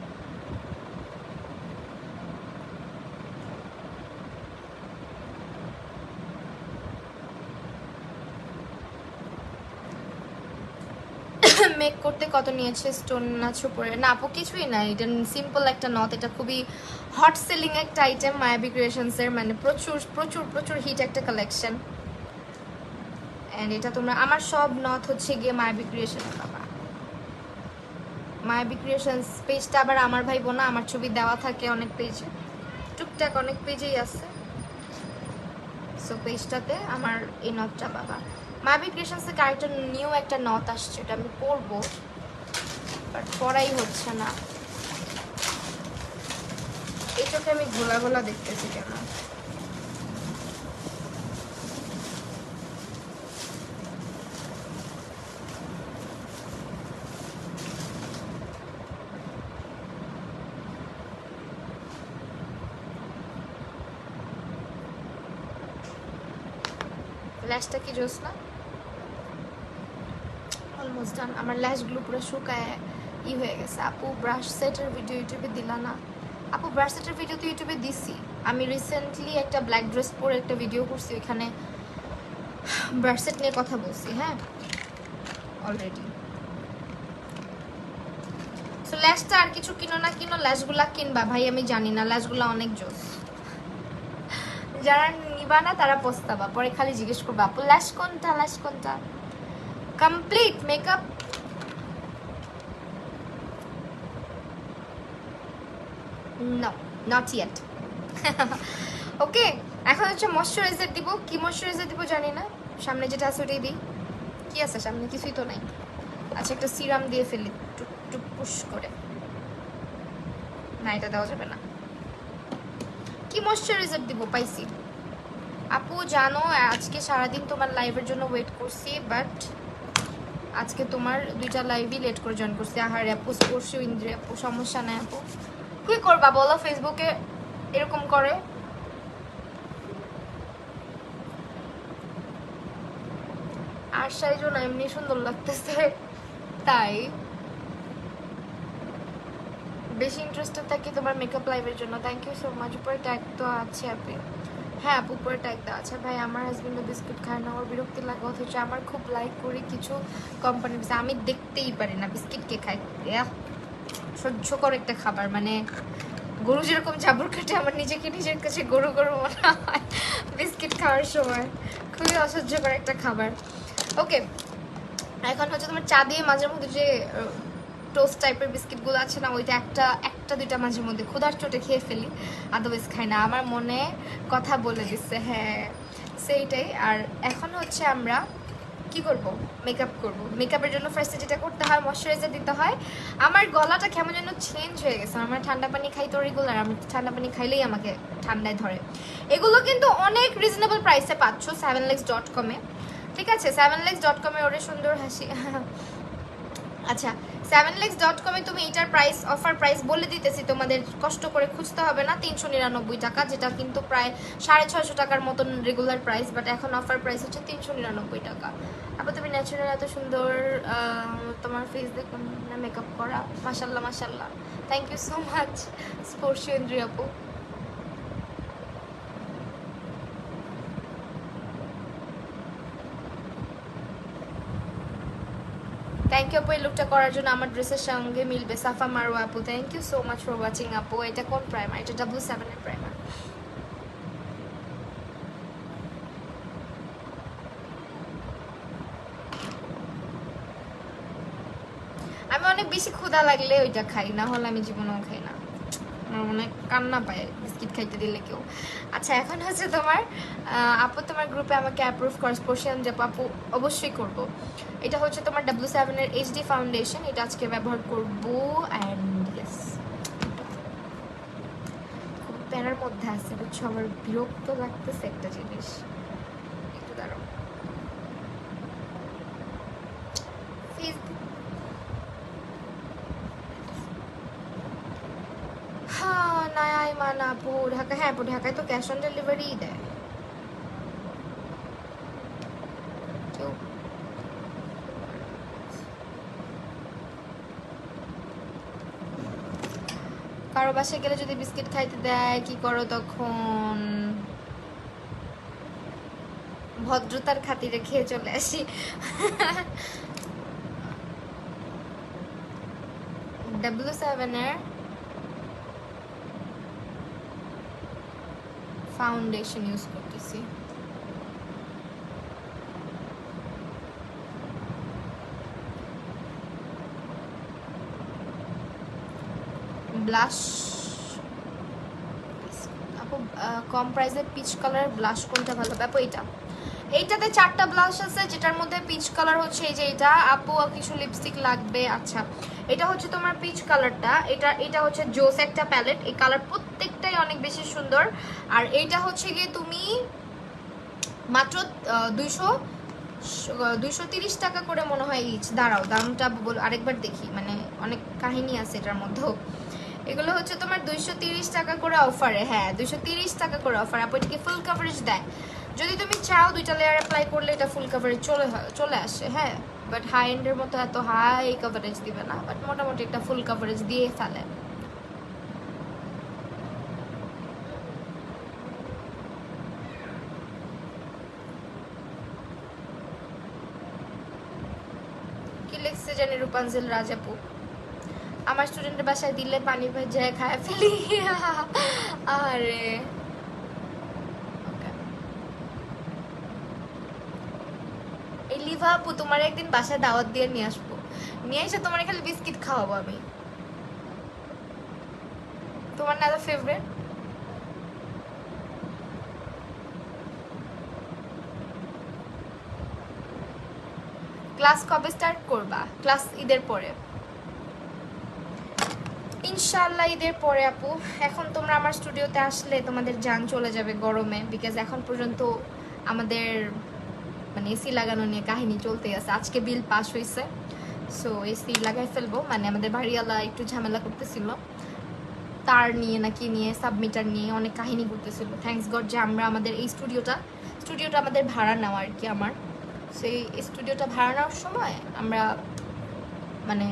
মেক করতে কত নিয়েছে স্টোন আছে উপরে? না আপু কিছুই না, এটা সিম্পল একটা নথ। এটা খুবই হট সেলিং একটা আইটেম মায়াবী ক্রিয়েশনস এর, মানে প্রচুর প্রচুর প্রচুর হিট একটা কালেকশন। এন্ড এটা তোমরা, আমার সব নথ হচ্ছে গিয়ে মায়াবী ক্রিয়েশনের বাবা। মায়াবী ক্রিয়েশনস পেজটা আবার আমার ভাই বোনা, আমার ছবি দেওয়া থাকে অনেক পেজে, টুকটাক অনেক পেজেই আছে। সো পেজটাতে আমার এই নথটা বাবা। মায়াবী ক্রিয়েশনসের আরেকটা নিউ একটা নথ আসছে, এটা আমি পরবো বাট পরাই হচ্ছে না। এই চোখে আমি ঘোলা ঘোলা দেখতেছি কেন? ল্যাশটা কি জোস না? Almost done. আমার ল্যাশগুলো পুরো শুকায় হয়ে গেছে। আপু ব্রাশ সেটের ভিডিও ইউটিউবে দিলা না? আপু ব্রাশ সেটের ভিডিও তো ইউটিউবে দিছি। আমি রিসেন্টলি একটা ব্ল্যাক ড্রেস পরে একটা ভিডিও করছি, ওইখানে ব্রাশ সেট নিয়ে কথা বলছি। হ্যাঁ অলরেডি। সো ল্যাশটা আর কিছু কিনো না কিনো, ল্যাশগুলা কিনবা ভাই, আমি জানি না, ল্যাশগুলা অনেক জোস। যারা নিবা না তারা পস্তাবা, পরে খালি জিজ্ঞেস করবা আপু ল্যাশ কোনটা, ল্যাশ কোনটা। Complete makeup no, not yet. Okay, এখন হচ্ছে ময়শ্চারাইজার দিব। কি ময়শ্চারাইজার দিব জানি না, সামনে যেটা আছে ওটাই দিই। কি আছে সামনে? কিছুই তো নাই। আচ্ছা একটা সিরাম দিয়ে ফেলি টুক টুক পুশ করে। না এটা দেওয়া যাবে না। কি ময়শ্চারাইজার দিব? পাইছি আপু। জানো আজকে সারাদিন তোমার লাইভের জন্য ওয়েট করছি, বাট আজকে তোমার দুইটা লাইভই লেট করে জয়েন করছি। আহারে আপু, স্পর্শী ইন্দ্রিয় আপু, সমস্যা নাই আপু, কি করবা বলো, ফেসবুকে এরকম করে। আর সাইজও না, এমনি সুন্দর লাগতেছে তাই। বেশি ইন্টারেস্টেড থাকি তোমার মেকআপ লাইভের জন্য। Thank you so much. উপরে ট্যাগ তো আছে আপনি? হ্যাঁ আপু উপরে ট্যাগ দেওয়া আছে। ভাই আমার হাজবেন্ডও বিস্কুট খায় না, ওর বিরক্তি লাগে, অথচ আমার খুব লাইক করি কিছু কোম্পানির বিস্কুট। আমি দেখতেই পারি না বিস্কিট কে খায়। সহ্য করে একটা খাবার, মানে গরু যেরকম চাবুর কাটে, আমার নিজেকে নিজের কাছে গরু গরু মনে হয় বিস্কিট খাওয়ার সময়। খুবই অসহ্য করে একটা খাবার। ওকে, এখন হচ্ছে তোমার চা দিয়ে মাঝে মধ্যে যে টোস্ট টাইপের বিস্কিটগুলো আছে না, ওইটা একটা একটা দুইটা মাঝে মধ্যে ক্ষুধার চোটে খেয়ে ফেলি, আদারওয়াইজ খাই না। আমার মনে কথা বলে দিচ্ছে, হ্যাঁ সেইটাই। আর এখন হচ্ছে আমরা কি করব, মেকআপ করব। মেকআপের জন্য ফার্স্টে যেটা করতে হয়, ময়শ্চারাইজার দিতে হয়। আমার গলাটা কেমন যেন চেঞ্জ হয়ে গেছে। আমার ঠান্ডা পানি খাই তো রেগুলার, আমি ঠান্ডা পানি খাইলেই আমাকে ঠান্ডায় ধরে। এগুলো কিন্তু অনেক রিজনেবল প্রাইসে পাচ্ছ 7legs.com-এ। ঠিক আছে, 7legs.com-এ ওরে সুন্দর হাসি। আচ্ছা 7legs.com-এ তুমি এটার প্রাইস, অফার প্রাইস বলে দিতেছি, তোমাদের কষ্ট করে খুঁজতে হবে না। 399 টাকা, যেটা কিন্তু প্রায় 650 টাকার মতন রেগুলার প্রাইস, বাট এখন অফার প্রাইস হচ্ছে 399 টাকা। আবার তুমি ন্যাচারাল এত সুন্দর তোমার ফেস দেখুন না মেকআপ করা, মাশাল্লাহ মাশাল্লাহ। Thank you so much Sparshendri আপু। থ্যাংক ইউ আপু এই লুকটা করার জন্য, আমার ড্রেসের সঙ্গে মিলবে। সাফা মারওয়া আপু, thank you so much for watching আপু। এটা কোন প্রাইমার? এটা 7 এর প্রাইমার। আমি অনেক বেশি ক্ষুধা লাগলে ওইটা খাই, না হলে আমি জীবনেও খাই না। আমার অনেক কান্না পায় বিস্কিট খাইতে দিলে কেউ। আচ্ছা এখন হচ্ছে তোমার আপু তোমার গ্রুপে আমাকে অ্যাপ্রুভ করে স্পর্শিয়ান যে আপু অবশ্যই করব। এটা হচ্ছে তোমার W7 এর HD ফাউন্ডেশন, এটা আজকে ব্যবহার করব। অ্যান্ড ইয়েস, খুব প্যারার মধ্যে আছে বুঝছো, আমার বিরক্ত লাগতেছে একটা জিনিস। একটু দাঁড়াও, ফেসবুক হ্যাঁ নাই মান আপু ঢাকা, হ্যাঁ আপু ঢাকায় তো ক্যাশ অন ডেলিভারিই দেয়। কেউ কারো বাসায় গেলে যদি বিস্কিট খাইতে দেয় কি করো তখন? ভদ্রতার খাতিরে খেয়ে চলে আসি। W7 এর ফাউন্ডেশন ইউজ করতেছি। ব্লাশ আপু, কম প্রাইসের পিচ কালার ব্লাশ কোনটা ভালো হবে আপু? এইটাতে 4টা ব্লাশ আছে, যেটার মধ্যে পিচ কালার হচ্ছে এই যে এটা। আপু কিছু লিপস্টিক লাগবে। আচ্ছা, এটা হচ্ছে তোমার পিচ কালারটা। এটা হচ্ছে জোস একটা প্যালেট। এই কালার প্রত্যেকটাই অনেক বেশি সুন্দর। আর এইটা হচ্ছে গিয়ে তুমি মাত্র 230 টাকা করে মনে হয় ইচ। দাঁড়াও দামটা আরেকবার দেখি, মানে অনেক কাহিনী আছে এটার মধ্যেও। এগুলো হচ্ছে তোমার 230 টাকা করে অফারে। হ্যাঁ, 230 টাকা করে অফার। আপু এটাকে ফুল কভারেজ দেয়। যদি তুমি চাও 2টা লেয়ার অ্যাপ্লাই করলে এটা ফুল কভারেজ চলে আসে। হ্যাঁ, বাট হাই এন্ডের মতো এত হাই কভারেজ দিবে না, বাট মোটামুটি একটা ফুল কভারেজ দিয়ে ফেলে। কি লিখছে জানি রূপাঞ্জল রাজাপু, আমার স্টুডেন্টের বাসায় দিলে পানি ভেজায় খায় ফেলি। আরে এই লিভা আপু, তোমার একদিন বাসায় দাওয়াত দিয়ে নিয়ে আসবো। নিয়ে এসে তোমার খালি বিস্কিট খাওয়াবো আমি। তোমার না ফেভারিট। ক্লাস কবে স্টার্ট করবা? ক্লাস ঈদের পরে ইনশাআল্লাহ, ঈদের পরে আপু। এখন তোমরা আমার স্টুডিওতে আসলে তোমাদের জান চলে যাবে গরমে, বিকজ এখন পর্যন্ত আমাদের মানে এসি লাগানো নিয়ে কাহিনী চলতে আছে। আজকে বিল পাস হয়েছে, সো এসি লাগাই ফেলবো। মানে আমাদের বাড়িওয়ালা একটু ঝামেলা করতেছিল তার নিয়ে, নাকি নিয়ে সাবমিটার নিয়ে অনেক কাহিনী করতেছিল। থ্যাঙ্কস গড যে আমরা আমাদের এই স্টুডিওটা আমাদের ভাড়া নেওয়া আর কি। আমার সেই স্টুডিওটা ভাড়া নেওয়ার সময় আমরা মানে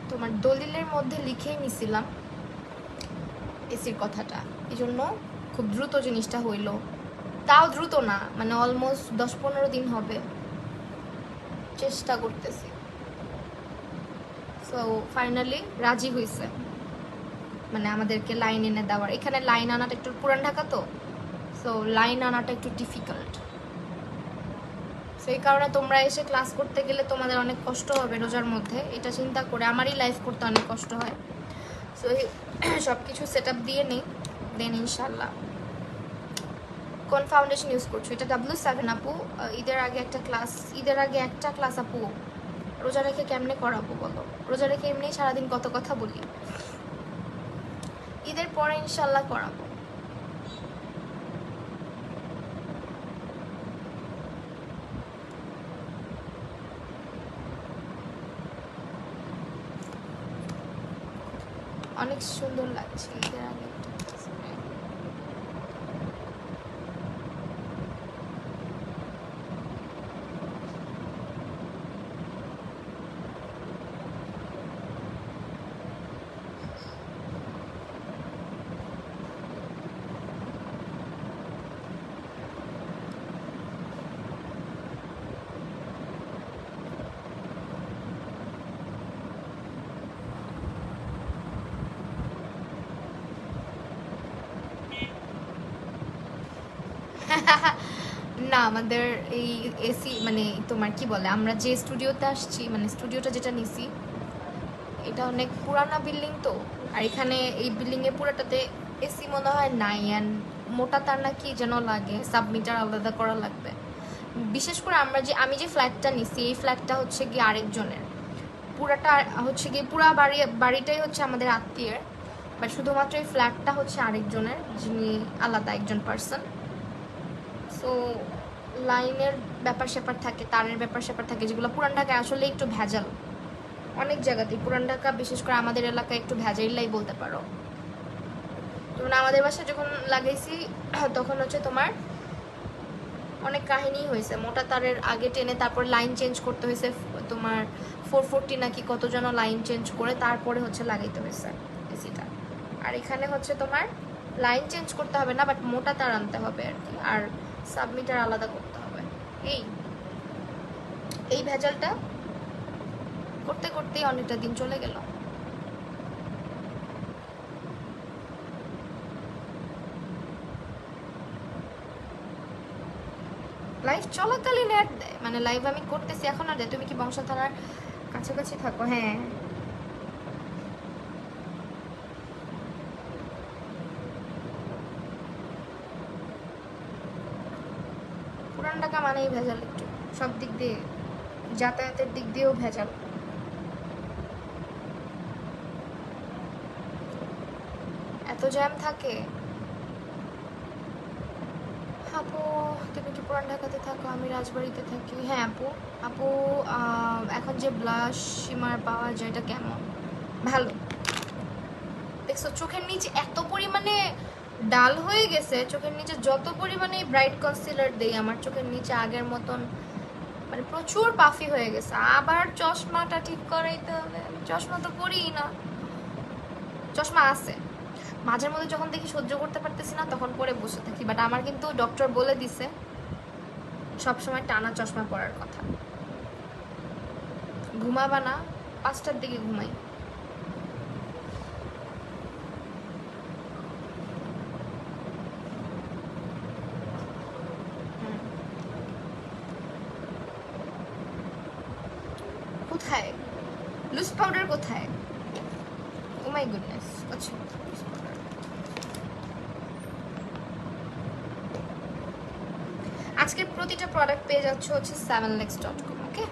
তোমার দলিলের মধ্যে লিখেই নিছিলাম এসির কথাটা। এই জন্য খুব দ্রুত জিনিসটা হইলো। তাও দ্রুত না, মানে অলমোস্ট 10-15 দিন হবে চেষ্টা করতেছি। সো ফাইনালি রাজি হয়েছে, মানে আমাদেরকে লাইন এনে দেওয়ার। এখানে লাইন আনাটা একটু, পুরান ঢাকা তো, সো লাইন আনাটা একটু ডিফিকাল্ট। সেই কারণে তোমরা এসে ক্লাস করতে গেলে তোমাদের অনেক কষ্ট হবে রোজার মধ্যে। এটা চিন্তা করে আমারই লাইফ করতে অনেক কষ্ট হয়। সো সব কিছু সেট আপ দিয়ে নিই, দেন ইনশাল্লাহ। কোন ফাউন্ডেশন ইউজ করছো? এটা W7 আপু। ঈদের আগে একটা ক্লাস আপু। রোজা রেখে কেমনে করাবো বলো? রোজা রেখে এমনি সারাদিন কত কথা বলি। ঈদের পরে ইনশাল্লাহ করাবো। অনেক সুন্দর লাগছে ঈদের আগে একটা class করে। না, আমাদের এই এসি মানে তোমার কি বলে, আমরা যে স্টুডিওতে আসছি, মানে স্টুডিওটা যেটা নিছি, এটা অনেক পুরানা বিল্ডিং তো। আর এখানে এই বিল্ডিংয়ে পুরাটাতে এসি মনে হয় নাই। অ্যান্ড মোটা তার না কি যেন লাগে, সাবমিটার আলাদা করা লাগবে। বিশেষ করে আমি যে ফ্ল্যাটটা নিছি, এই ফ্ল্যাটটা হচ্ছে গিয়ে আরেকজনের। পুরাটা হচ্ছে গিয়ে বাড়িটাই হচ্ছে আমাদের আত্মীয়ের, বাট শুধুমাত্র এই ফ্ল্যাটটা হচ্ছে আরেকজনের, যিনি আলাদা একজন পার্সন। সো লাইনের ব্যাপার স্যাপার থাকে, তারের ব্যাপার স্যাপার থাকে, যেগুলো পুরান ঢাকায় আসলে একটু ভেজাল। অনেক জায়গাতেই পুরান ঢাকা, বিশেষ করে আমাদের এলাকায় একটু ভেজাইলাই বলতে পারো। যেমন আমাদের বাসায় যখন লাগাইছি তখন হচ্ছে তোমার অনেক কাহিনী হয়েছে। মোটা তারের আগে টেনে তারপর লাইন চেঞ্জ করতে হয়েছে। তোমার 440 নাকি কত যেন লাইন চেঞ্জ করে তারপরে হচ্ছে লাগাইতে হয়েছে এসিটা। আর এখানে হচ্ছে তোমার লাইন চেঞ্জ করতে হবে না, বাট মোটা তার আনতে হবে আর কি, আর সাবমিটার আলাদা করতে হবে। এই ভেজালটা করতে করতেই অনেকটা দিন চলে গেল। লাইভ চলাকালীন অ্যাড দেয়, মানে লাইভ আমি করতেছি এখন আর দেয়। তুমি কি বংশ থানার কাছাকাছি থাকো? হ্যাঁ। পুরান ঢাকা মানেই ভেজাল, একটু সব দিক দিয়ে, যাতায়াতের দিক দিয়েও ভেজাল। এত জ্যাম থাকে। আপু তুমি কি পুরান ঢাকাতে থাকো? আমি রাজবাড়িতে থাকি। হ্যাঁ আপু। আপু এখন যে ব্লাশ শিমার পাওয়া যায় এটা কেমন? ভালো। দেখছো চোখের নিচে এত পরিমাণে ডাল হয়ে গেছে, চোখের নিচে যত পরিমাণে ব্রাইট কনসিলার দেই আমার চোখের নিচে আগের মতন মানে প্রচুর পাফি হয়ে গেছে। আবার চশমাটা ঠিক করাইতে হবে, আমি চশমা তো পরিই না। চশমা আছে, মাঝের মধ্যে যখন দেখি সহ্য করতে পারতেছি না তখন পরে বসে থাকি, বাট আমার কিন্তু ডক্টর বলে দিছে সবসময় টানা চশমা পরার কথা। ঘুমাবা না, 5টার দিকে ঘুমাই। কোথায় লুজ পাউডার কোথায়? ও মাই গুডনেস। আচ্ছা আজকের প্রতিটা প্রোডাক্ট পেয়ে যাচ্ছ হচ্ছে 7lex.com। ওকে,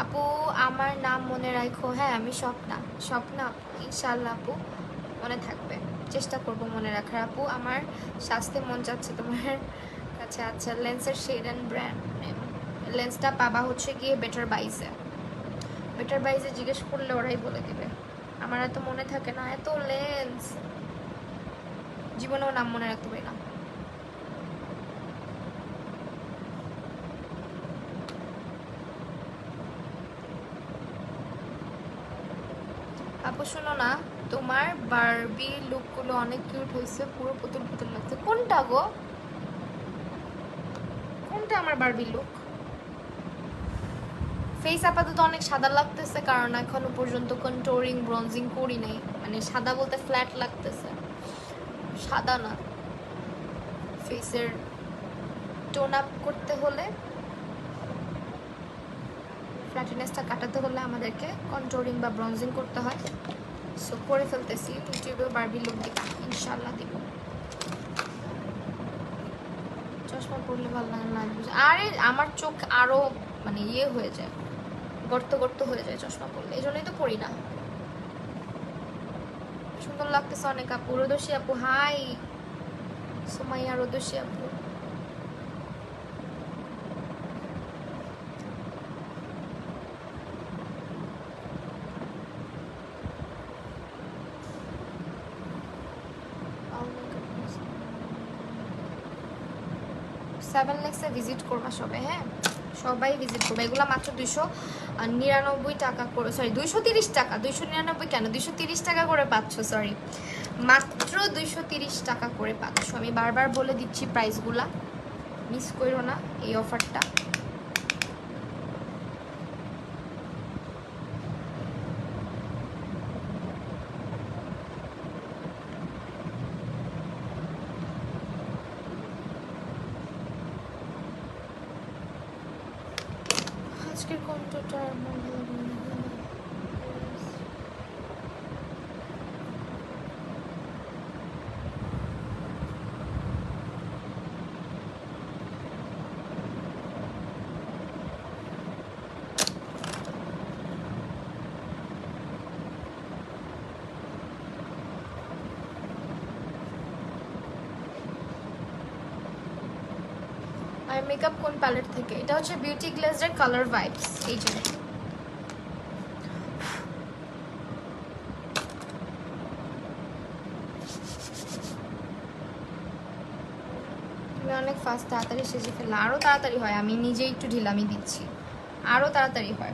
আপু আমার নাম মনে রাখো। হ্যাঁ আমি স্বপ্না। স্বপ্না, ইনশাআল্লাহ আপু মনে থাকবে, চেষ্টা করব মনে রাখার। আপু আমার স্বাস্থ্যে মন যাচ্ছে তোমার কাছে। আচ্ছা লেন্সের শেড অ্যান্ড ব্র্যান্ড নেম। লেন্সটা পাবা হচ্ছে গিয়ে বেটার বাইসে। বেটার বাইসে জিজ্ঞেস করলে ওরাই বলে দিবে। আমার এত মনে থাকে না, এত লেন্স জীবনেও নাম মনে রাখতে পারি না। আপু শোনো না, তোমার বারবি লুকগুলো অনেক কিউট হয়েছে, পুরো পুতুল পুতুল লাগছে। কোনটা গো? কোনটা আমার বারবি লুক? ফেস আপাতত অনেক সাদা লাগতেছে কারণ এখনো পর্যন্ত কন্ট্রোলিং ব্রঞ্জিং করি নাই, মানে সাদা বলতে ফ্ল্যাট লাগতেছে, সাদা না। ফেসের টোন আপ করতে হলে, ফ্ল্যাটিনেসটা কাটাতে হলে আমাদেরকে কন্ট্রোলিং বা ব্রঞ্জিং করতে হয়। সো করে ফেলতেছি, ইউটিউবে বারবি লুক দিব ইনশাল্লাহ দিব। চশমা পরলে ভালো লাগে না। আরে আমার চোখ আরো মানে ইয়ে হয়ে যায়, গর্ত গর্ত হয়ে যায় চশমা পরলে, এই জন্যই তো পরি না। সুন্দর লাগতেছে অনেক আপু। রোদসী আপু হাই। সুমাইয়া রোদসী আপু সেভেন লেক্সে ভিজিট করবা সবাই। হ্যাঁ সবাই ভিজিট করবে। এগুলো মাত্র 299 টাকা করে, সরি 230 টাকা, 299 কেন, 230 টাকা করে পাচ্ছ, সরি মাত্র 230 টাকা করে পাচ্ছ। আমি বারবার বলে দিচ্ছি প্রাইসগুলা, মিস করো না এই অফারটা। আজকের কন্ট্রোলটা আমার ভালো লাগে না। আর মেকআপ কোন প্যালেট থেকে? এটা হচ্ছে বিউটি গ্লেজের কালার ভাইবস। এই যে তুমি অনেক ফাস্ট, তাড়াতাড়ি সেজে ফেললে। আরও তাড়াতাড়ি হয়, আমি নিজেই একটু ঢিলামি দিচ্ছি, আরও তাড়াতাড়ি হয়।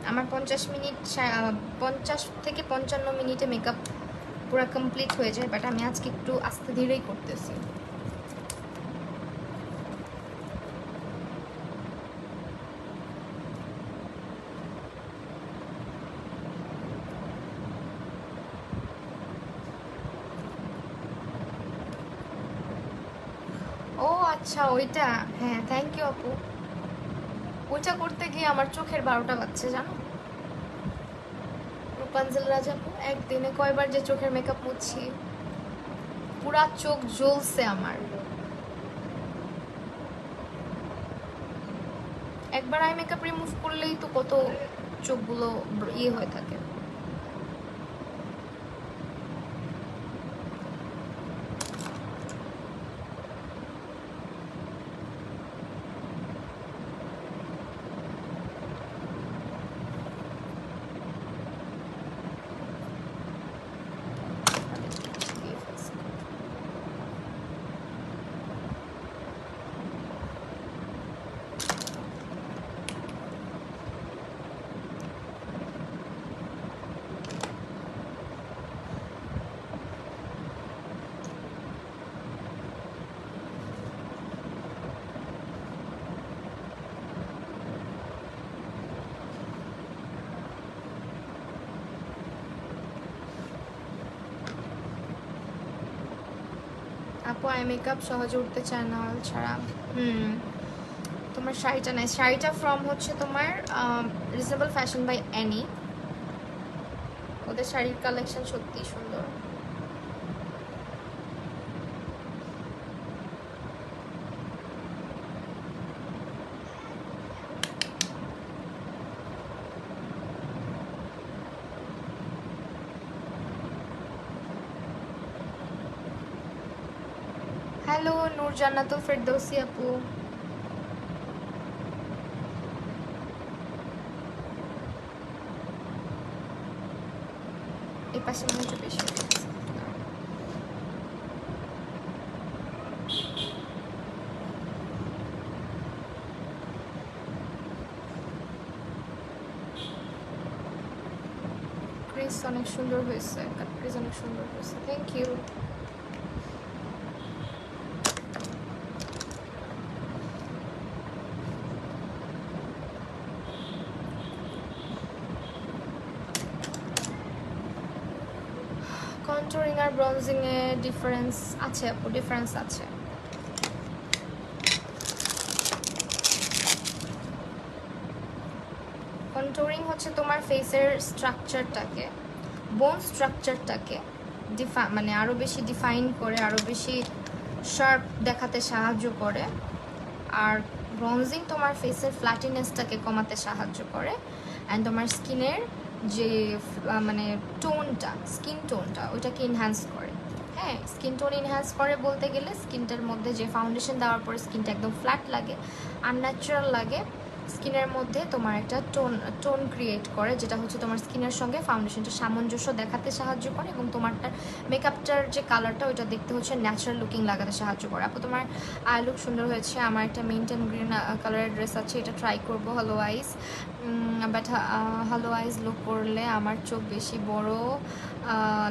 আমার 50 থেকে 55 মিনিটে মেকআপ পুরো কমপ্লিট হয়ে যায়, বাট আমি আজকে একটু আস্তে ধীরেই করতেছি। আচ্ছা ওইটা, হ্যাঁ থ্যাংক ইউ আপু। ওইটা করতে গিয়ে আমার চোখের 12টা বাজছে জানো। রূপাঞ্জল রাজা আপু, একদিনে কয়বার যে চোখের মেকআপ মুছছি, পুরা চোখ জ্বলছে আমার। একবার আই মেকআপ রিমুভ করলেই তো কত চোখগুলো ইয়ে হয়ে থাকে। আপু আই মেকআপ সহজে উঠতে চায় না অয়েল ছাড়া। তোমার শাড়িটা নাই, শাড়িটা ফ্রম হচ্ছে তোমার রিজনেবল ফ্যাশন বাই অ্যানি। ওদের শাড়ির কালেকশন সত্যি সুন্দর। হ্যালো নূর জান্নাতুল ফেরদৌসি আপু। এই পাশে মনে হচ্ছে বেশি হয়ে গেছে। ক্রিস অনেক সুন্দর হয়েছে, কাট ক্রিস অনেক সুন্দর হয়েছে, থ্যাংক ইউ। কন্টুরিং আর ব্রনজিং এ ডিফারেন্স আছে আপু, ডিফারেন্স আছে। কন্টুরিং হচ্ছে তোমার ফেসের স্ট্রাকচারটাকে, বোন স্ট্রাকচারটাকে মানে আরো বেশি ডিফাইন করে, আরো বেশি শার্প দেখাতে সাহায্য করে। আর ব্রনজিং তোমার ফেসের ফ্ল্যাটিনেসটাকে কমাতে সাহায্য করে, অ্যান্ড তোমার স্কিনের যে মানে টোনটা, স্কিন টোনটা ওইটাকে এনহ্যান্স করে। হ্যাঁ, স্কিন টোন এনহ্যান্স করে বলতে গেলে স্কিনটার মধ্যে যে ফাউন্ডেশন দেওয়ার পরে স্কিনটা একদম ফ্ল্যাট লাগে, আনন্যাচারাল লাগে। স্কিনের মধ্যে তোমার একটা টোন ক্রিয়েট করে, যেটা হচ্ছে তোমার স্কিনের সঙ্গে ফাউন্ডেশনটা সামঞ্জস্য দেখাতে সাহায্য করে, এবং তোমারটার মেকআপটার যে কালারটা ওইটা দেখতে হচ্ছে ন্যাচারাল লুকিং লাগাতে সাহায্য করে। আপু তোমার আই লুক সুন্দর হয়েছে। আমার একটা মেন্টেন গ্রিন কালারের ড্রেস আছে, এটা ট্রাই করবো। Halo eyes, but halo eyes look করলে আমার চোখ বেশি বড়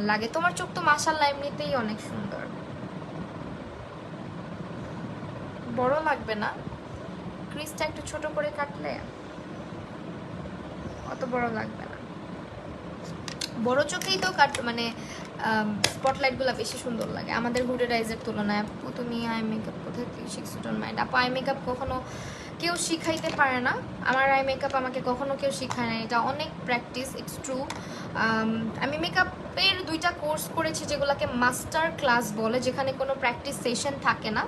লাগে। তোমার চোখ তো মাশাআল্লাহ এমনিতেই অনেক সুন্দর, বড় লাগবে না। ক্রিজটা একটু ছোট করে কাটলে অত বড় লাগবে না। বড় চোখেই তো মানে স্পটলাইটগুলো বেশি সুন্দর লাগে আমাদের হুডেড আইজের তুলনায়। আপু তুমি আই মেকআপ কোথায় শিখছো? ডোন্ট মাইন্ড আপু, আই মেকআপ কখনো কেউ শিখাইতে পারে না। আমার আই মেকআপ আমাকে কখনো কেউ শিখায় না, এটা অনেক প্র্যাকটিস, ইটস ট্রু। আমি মেকআপের 2টা কোর্স করেছি যেগুলোকে মাস্টার ক্লাস বলে, যেখানে কোনো প্র্যাকটিস সেশন থাকে না,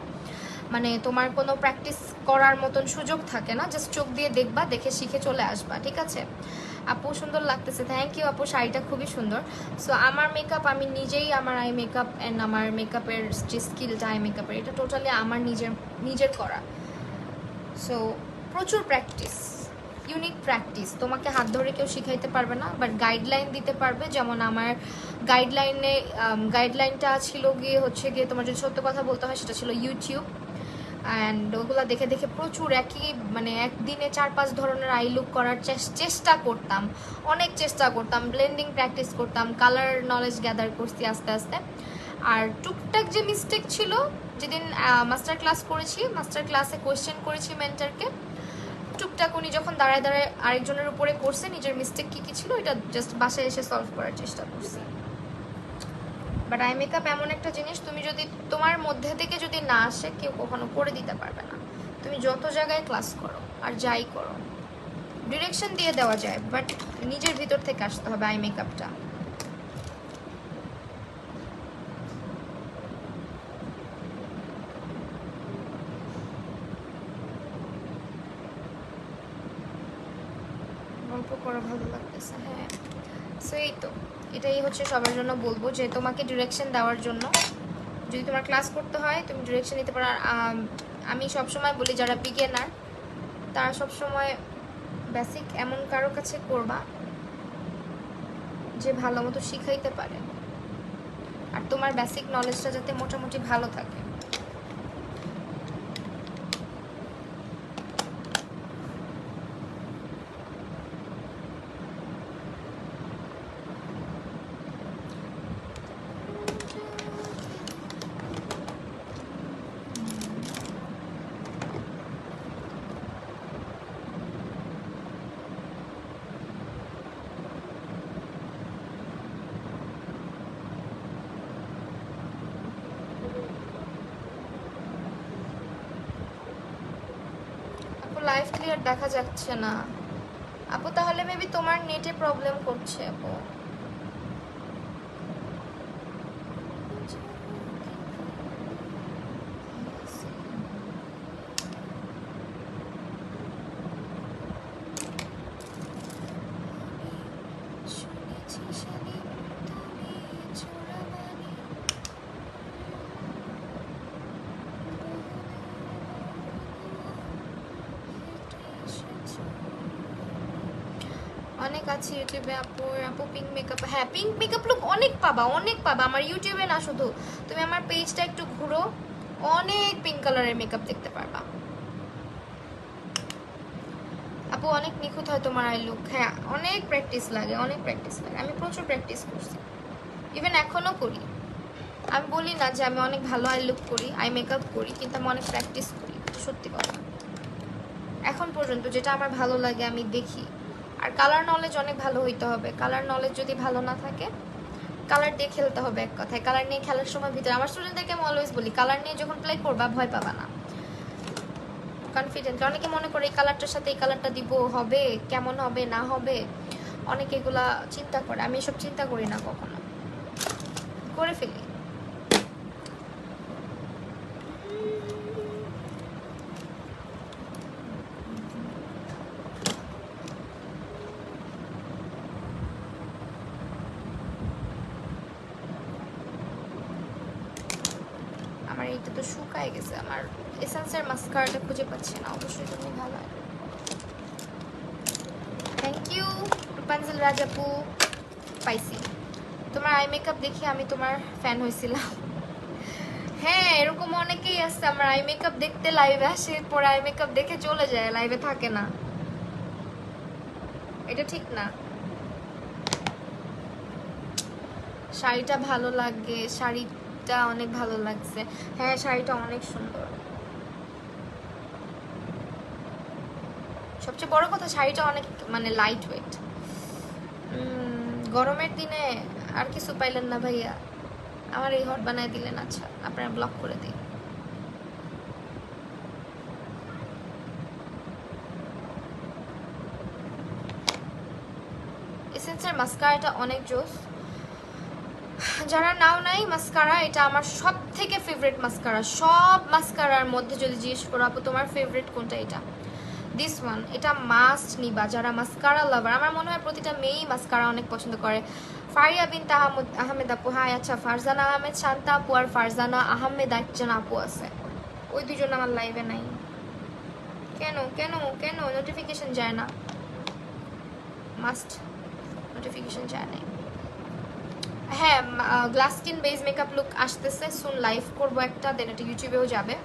মানে তোমার কোনো প্র্যাকটিস করার মতন সুযোগ থাকে না, জাস্ট চোখ দিয়ে দেখবা, দেখে শিখে চলে আসবা, ঠিক আছে? আপু সুন্দর লাগতেছে, থ্যাংক ইউ আপু, শাড়িটা খুবই সুন্দর। সো আমার মেকআপ আমি নিজেই, আমার আই মেকআপ অ্যান্ড আমার মেকআপের যে স্কিলটা আই মেকআপের, এটা টোটালি আমার নিজের করা। সো প্রচুর প্র্যাকটিস, ইউনিক প্র্যাকটিস। তোমাকে হাত ধরে কেউ শিখাইতে পারবে না, বাট গাইডলাইন দিতে পারবে। যেমন আমার গাইডলাইনটা ছিল গিয়ে হচ্ছে গিয়ে, তোমার যদি সত্য কথা বলতে হয়, সেটা ছিল ইউটিউব। অ্যান্ড ওগুলো দেখে দেখে প্রচুর মানে একদিনে 4-5 ধরনের আই লুক করার চেষ্টা করতাম, অনেক চেষ্টা করতাম, ব্লেন্ডিং প্র্যাকটিস করতাম, কালার নলেজ গ্যাদার করছি আস্তে আস্তে। আর টুকটাক যে মিস্টেক ছিল, যেদিন মাস্টার ক্লাস করেছি, মাস্টার ক্লাসে কোয়েশ্চেন করেছি মেন্টারকে, টুকটাক উনি যখন দাঁড়ায় দাঁড়ায় আরেকজনের উপরে করছে, নিজের মিস্টেক কী কী ছিল এটা জাস্ট বাসায় এসে সলভ করার চেষ্টা করছি। বাট আই মেকআপ এমন একটা জিনিস, তুমি যদি তোমার মধ্যে থেকে যদি না আসে, কেউ কখনো করে দিতে পারবে না। তুমি যত জায়গায় ক্লাস করো আর যাই করো, ডিরেকশন দিয়ে দেওয়া যায়, বাট নিজের ভিতর থেকে আসতে হবে আই মেকআপটা। গল্প করা ভালো লাগতেছে, হ্যাঁ। সো এই তো, এটাই হচ্ছে সবার জন্য বলবো যে তোমাকে ডিরেকশন দেওয়ার জন্য, যদি তোমার ক্লাস করতে হয় তুমি ডিরেকশন নিতে পারো। আমি সবসময় বলি যারা বিগিনার তারা সবসময় বেসিক এমন কারো কাছে করবা যে ভালো মতো শিখাইতে পারে, আর তোমার বেসিক নলেজটা যাতে মোটামুটি ভালো থাকে। লাইভ ক্লিয়ার দেখা যাচ্ছে না আপু, তাহলে মেবি তোমার নেটে প্রবলেম করছে আপু। অনেক আছে ইউটিউবে আপু, আপু পিঙ্ক মেকআপ, হ্যাঁ পিঙ্ক মেকআপ লুক অনেক পাবা, অনেক পাবা। আমার ইউটিউবে না শুধু, তুমি আমার পেজটা একটু ঘুরো, অনেক পিঙ্ক কালারের মেকআপ দেখতে পারবা আপু। অনেক নিখুঁত হয় তোমার আই লুক, হ্যাঁ অনেক প্র্যাকটিস লাগে, অনেক প্র্যাকটিস লাগে। আমি প্রচুর প্র্যাকটিস করছি, ইভেন এখনও করি। আমি বলি না যে আমি অনেক ভালো আই লুক করি, আই মেকআপ করি, কিন্তু আমি অনেক প্র্যাকটিস করি, সত্যি কথা। এখন পর্যন্ত যেটা আমার ভালো লাগে আমি দেখি। আর কালার নলেজ অনেক ভালো হইতে হবে। কালার নলেজ যদি ভালো না থাকে, কালার দিয়ে খেলতে হবে এক কথায়। কালার নিয়ে খেলার সময় ভিতরে আমার স্টুডেন্টদেরকে আমি অলওয়েজ বলি, কালার নিয়ে যখন প্লে করবা ভয় পাবা না, কনফিডেন্ট। অনেকে মনে করে এই কালারটার সাথে এই কালারটা দিব, হবে কেমন হবে না হবে, অনেকে এগুলা চিন্তা করে। আমি এসব চিন্তা করি না কখনো, করে ফেলি। আমার এইটা তো শুকায় গেছে, আমার এসেন্সের মাস্কারাটা খুঁজে পাচ্ছি না, অবশ্যই তুমি ভালো। থ্যাংক ইউ রূপাঞ্জল রাজাপু, পাইছি। তোমার আই মেকআপ দেখে আমি তোমার ফ্যান হয়েছিলাম। হ্যাঁ এরকম অনেকেই আছে, আমার আই মেকআপ দেখতে লাইভে আসে, পরে আই মেকআপ দেখে চলে যায়, লাইভে থাকে না। এটা ঠিক না। শাড়িটা ভালো লাগে, শাড়িটা অনেক ভালো লাগছে। হ্যাঁ শাড়িটা অনেক সুন্দর। সবচেয়ে বড় কথা শাড়িটা অনেক মানে লাইট ওয়েট। গরমের দিনে আর কিছু পাইলেন না ভাইয়া, আমার এই হট বানায় দিলেন। আচ্ছা আপনারা ব্লক করে দিন। এসেন্সের মাস্কারাটা অনেক জোস। যারা নাও নাই মাস্কারা, এটা আমার সব থেকে ফেভারিট মাস্কারা। সব মাস্কারার মধ্যে যদি জিজ্ঞেস করো আপু তোমার ফেভারিট কোনটা, এটা দিস ওয়ান, এটা মাস্ট নিবা যারা মাস্কারা লাভার। আমার মনে হয় প্রতিটা মেয়েই মাস্কারা অনেক পছন্দ করে। ফারিয়া বিনতে আহমেদ আপু, হ্যাঁ আচ্ছা ফারজানা আহমেদ শান্তা আপু আর ফারজানা আহমেদ একজন আপু আছে, ওই দুজন আমার লাইভে নাই। কেন কেন কেন নোটিফিকেশন যায় না? মাস্ট নোটিফিকেশন যায় নাই। হ্যাঁ glass skin base makeup look আসতেছে সুন, লাইভ করবো একটা, দেন এটা ইউটিউবেও যাবে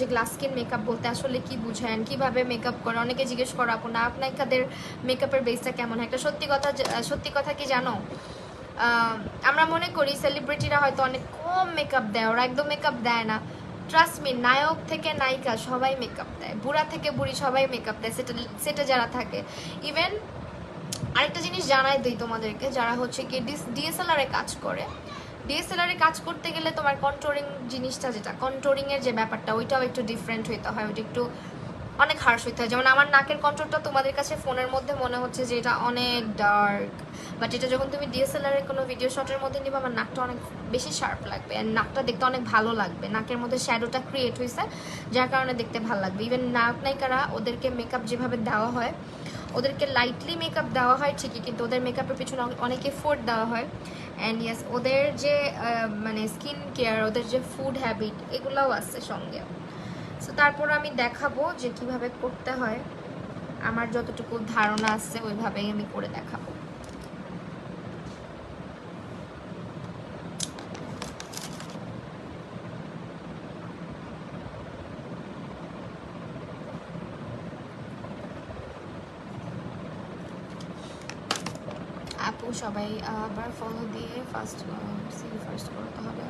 যে গ্লাস স্কিন মেকআপ বলতে আসলে কি বুঝায়, কিভাবে মেকআপ করে। অনেকে জিজ্ঞেস করো আপু না আপনাদের মেকআপের বেসটা কেমন হয়। একটা সত্যি কথা কি জানো, আমরা মনে করি সেলিব্রিটিরা হয়তো অনেক কম মেকআপ দেয়, ওরা একদম মেকআপ দেয় না। ট্রাস্ট মি, নায়ক থেকে নায়িকা সবাই মেকআপ দেয়, বুড়া থেকে বুড়ি সবাই মেকআপ দেয়, সেটা যারা থাকে। ইভেন আরেকটা জিনিস জানাই দিই তোমাদেরকে, যারা হচ্ছে কি ডিএসএলআর এ কাজ করে, ডিএসএলআরে কাজ করতে গেলে তোমার কন্ট্রোলিং জিনিসটা, যেটা কন্ট্রোলিংয়ের যে ব্যাপারটা, ওইটাও একটু ডিফারেন্ট হইতে হয়, ওইটা একটু অনেক হার্শ হইতে হয়। যেমন আমার নাকের কন্ট্রোলটা তোমাদের কাছে ফোনের মধ্যে মনে হচ্ছে যে এটা অনেক ডার্ক, বাট এটা যখন তুমি ডিএসএলআর এর কোনো ভিডিও শটের মধ্যে নিবে, আমার নাকটা অনেক বেশি শার্প লাগবে, আর নাকটা দেখতে অনেক ভালো লাগবে, নাকের মধ্যে শ্যাডোটা ক্রিয়েট হয়েছে যার কারণে দেখতে ভালো লাগবে। ইভেন নায়ক নায়িকারা ওদেরকে মেকআপ যেভাবে দেওয়া হয়, ওদেরকে লাইটলি মেকআপ দেওয়া হয় ঠিকই, কিন্তু ওদের মেকআপের পিছনে অনেক এফোর্ট দেওয়া হয়। অ্যান্ড ইয়েস, ওদের যে মানে স্কিন কেয়ার, ওদের যে ফুড হ্যাবিট, এগুলোও আছে সঙ্গে। সো তারপর আমি দেখাবো যে কিভাবে করতে হয়, আমার যতটুকু ধারণা আছে ওইভাবেই আমি করে দেখাবো। আপু সবাই আবার ফলো দিয়ে ফার্স্ট করতে হবে।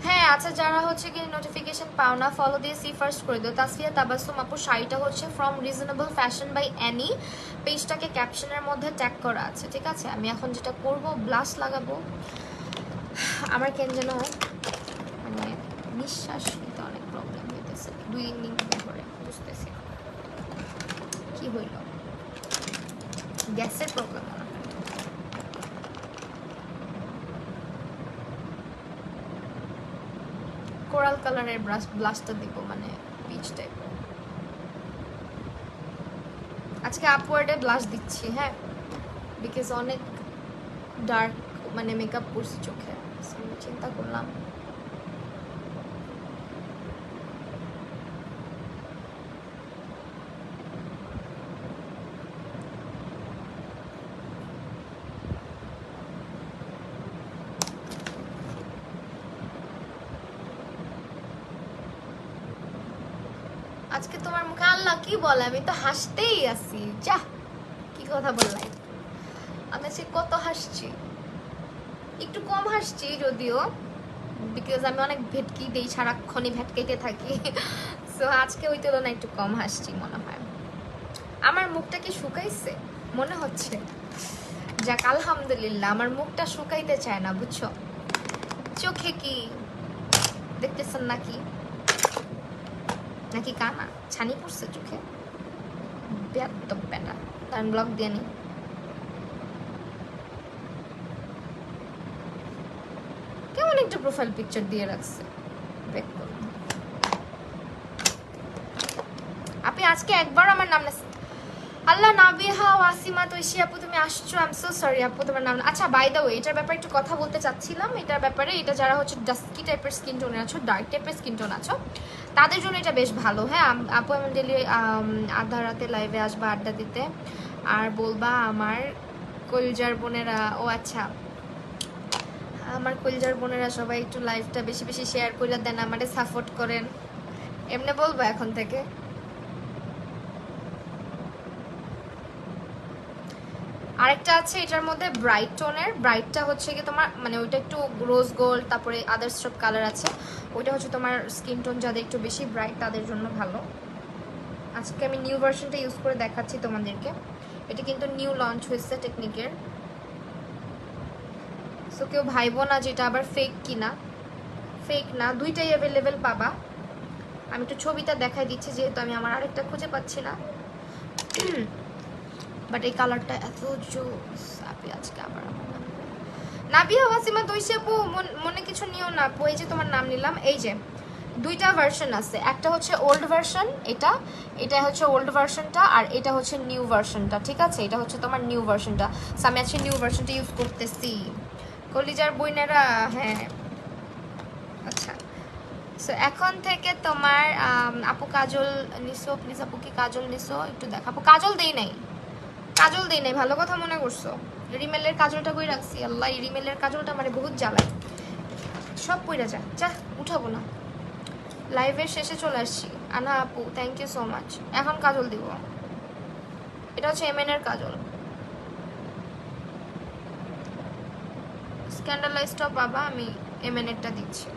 হ্যাঁ আচ্ছা, যারা হচ্ছে কি নোটিফিকেশন পাও না, ফলো দিয়ে সি ফার্স্ট করে দিও। তাসফিয়া তাবাসসুম আপু, শাড়িটা হচ্ছে from reasonable fashion by Annie, পেজটাকে ক্যাপশনের মধ্যে ট্যাগ করা আছে, ঠিক আছে? আমি এখন যেটা করব, ব্লাশ লাগাবো। আমার কেন যেন মানে নিঃশ্বাস নিতে অনেক প্রবলেম হইতেছে 2 দিন ধরে, বুঝতেছি কি হইল, গ্যাসের প্রবলেম মনে হয়। কোরাল কালারের ব্লাশটা দিব, মানে পিচ টাইপ। আজকে আপওয়ার্ডে ব্লাশ দিচ্ছি, হ্যাঁ, বিকজ অনেক ডার্ক মানে মেকআপ করছি চোখে, চিন্তা করলাম। আজকে তোমার মুখে আল্লাহ কি বলে, আমি তো হাসতেই আছি, যা কি কথা বললাই, আমি আজকে কত হাসছি, একটু কম হাসছি যদিও, বিকজ আমি অনেক ভেটকি দেই, সারাক্ষণই ভেটকেতে থাকি। সো আজকে ওই তুলনায় একটু কম হাসছি মনে হয়। আমার মুখটা কি শুকাইছে মনে হচ্ছে? যাক আলহামদুলিল্লাহ, আমার মুখটা শুকাইতে চায় না, বুঝছো? চোখে কি দেখতেছেন নাকি, নাকি কানা ছানি পড়ছে চোখে? বেয়াদব বেটা, তার ব্লগ দিয়ে নি। কেমন একটা প্রোফাইল পিকচার দিয়ে রাখছে, আপনি আজকে একবার আমার নাম আল্লাহ। নাবিহা ওয়াসিমা তৈশি আপু, তুমি আসছো, আই এম সো সরি আপু, তোমার নাম। আচ্ছা বাই দ্য ওয়ে, এটার ব্যাপারে একটু কথা বলতে চাচ্ছিলাম, এটার ব্যাপারে। এটা যারা হচ্ছে ডাস্কি টাইপের স্কিন টোনে আছো, ডার্ক টাইপের স্কিন টোন আছো, তাদের জন্য এটা বেশ ভালো। হ্যাঁ আপু, আমি ডেলি আধা রাতে লাইভে আসবা আড্ডা দিতে, আর বলবা আমার কলজার বোনেরা, ও আচ্ছা, আমার কলজার বোনেরা সবাই একটু লাইভটা বেশি বেশি শেয়ার করে দেন, আমাদের সাপোর্ট করেন, এমনি বলবো এখন থেকে। আরেকটা আছে এটার মধ্যে ব্রাইট টোনের, ব্রাইটটা হচ্ছে কি তোমার মানে ওইটা একটু রোজ গোল্ড, তারপরে আদার্স সব কালার আছে, ওইটা হচ্ছে তোমার স্কিন টোন যাদের একটু বেশি ব্রাইট তাদের জন্য ভালো। আজকে আমি নিউ ভার্সনটা ইউজ করে দেখাচ্ছি তোমাদেরকে, এটা কিন্তু নিউ লঞ্চ হয়েছে টেকনিকের। সো কেউ ভাইবো না যেটা আবার ফেক কিনা, ফেক না, দুইটাই অ্যাভেলেবেল পাবা। আমি একটু ছবিটা দেখাই দিচ্ছি যেহেতু আমি আমার আরেকটা খুঁজে পাচ্ছি না, বাট এই কালারটা এত জোস। আপনি আজকে আবার আমার নাম নাবিয়া ওয়াসিমা তৈশি আপু, মনে কিছু নিও না আপু, এই যে তোমার নাম নিলাম। এই যে দুইটা ভার্সন আছে, একটা হচ্ছে ওল্ড ভার্সন, এটা এটা হচ্ছে ওল্ড ভার্সনটা, আর এটা হচ্ছে নিউ ভার্সনটা, ঠিক আছে? এটা হচ্ছে তোমার নিউ ভার্সনটা। সো আমি আজকে নিউ ভার্সনটা ইউজ করতেছি, কলিজার বইনেরা। হ্যাঁ আচ্ছা, সো এখন থেকে তোমার আপু কাজল নিছো, প্লিজ আপু কি কাজল নিছো একটু দেখাবো। কাজল দেই নাই, কাজল দেই নাই, ভালো কথা মনে করছো। রিমেলের কাজলটা কই রাখছি, আল্লাহ, এই রিমেলের কাজলটা মানে বহুত জ্বালায়, সব পইরা যা যা, উঠাবো না। লাইভের শেষে চলে আসছি। আনা আপু থ্যাংক ইউ সো মাচ। এখন কাজল দিব, এটা হচ্ছে এমএন এর কাজল, স্ক্যান্ডালাইজটা পাবা, আমি এমএন এরটা দিচ্ছি।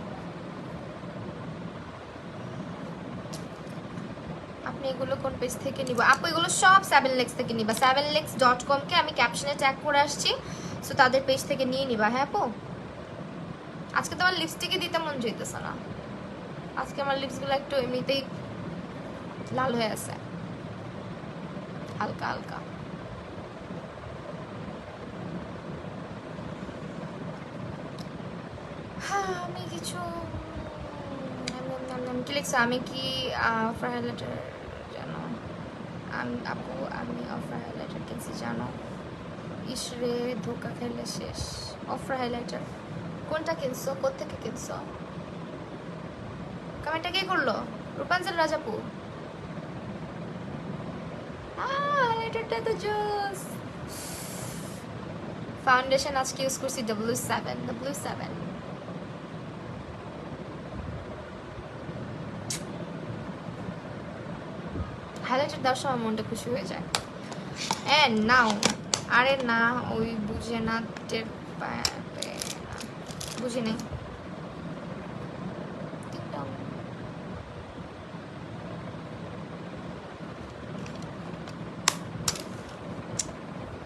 আপনি এগুলো কোন পেজ থেকে নিব আপু? এগুলো সব 7lex থেকে নিবা, 7lex.com কে আমি ক্যাপশনে ট্যাগ করে আসছি, সো তাদের পেজ থেকে নিয়ে নিবা। হ্যাঁ আপু, আজকে তো আমার লিপস্টিকই দিতে মন চাইতেছে না, আজকে আমার লিপসগুলো একটু এমনিতেই লাল হয়ে আছে হালকা হালকা। হ্যাঁ আমি কিছু কি লিখছো, আমি কি অফার হাইলাইটার জানো? আমি আপু আমি অফার হাইলাইটার কিনছি জানো? ইসরে ধোকা খেলে শেষ। অফার হাইলাইটার কোনটা কিনছো, কোত্থেকে কিনছো? কমেন্টটা কে করলো? রূপাঞ্জল রাজাপু। হাইলাইটারটা তো জোস। ফাউন্ডেশন আজকে ইউজ করছি W7 হাইলাইটার দেওয়ার সময় মনটা খুশি হয়ে যায়। নাও আরে না, ওই বুঝে না, টের পাবে না, বুঝি নেই।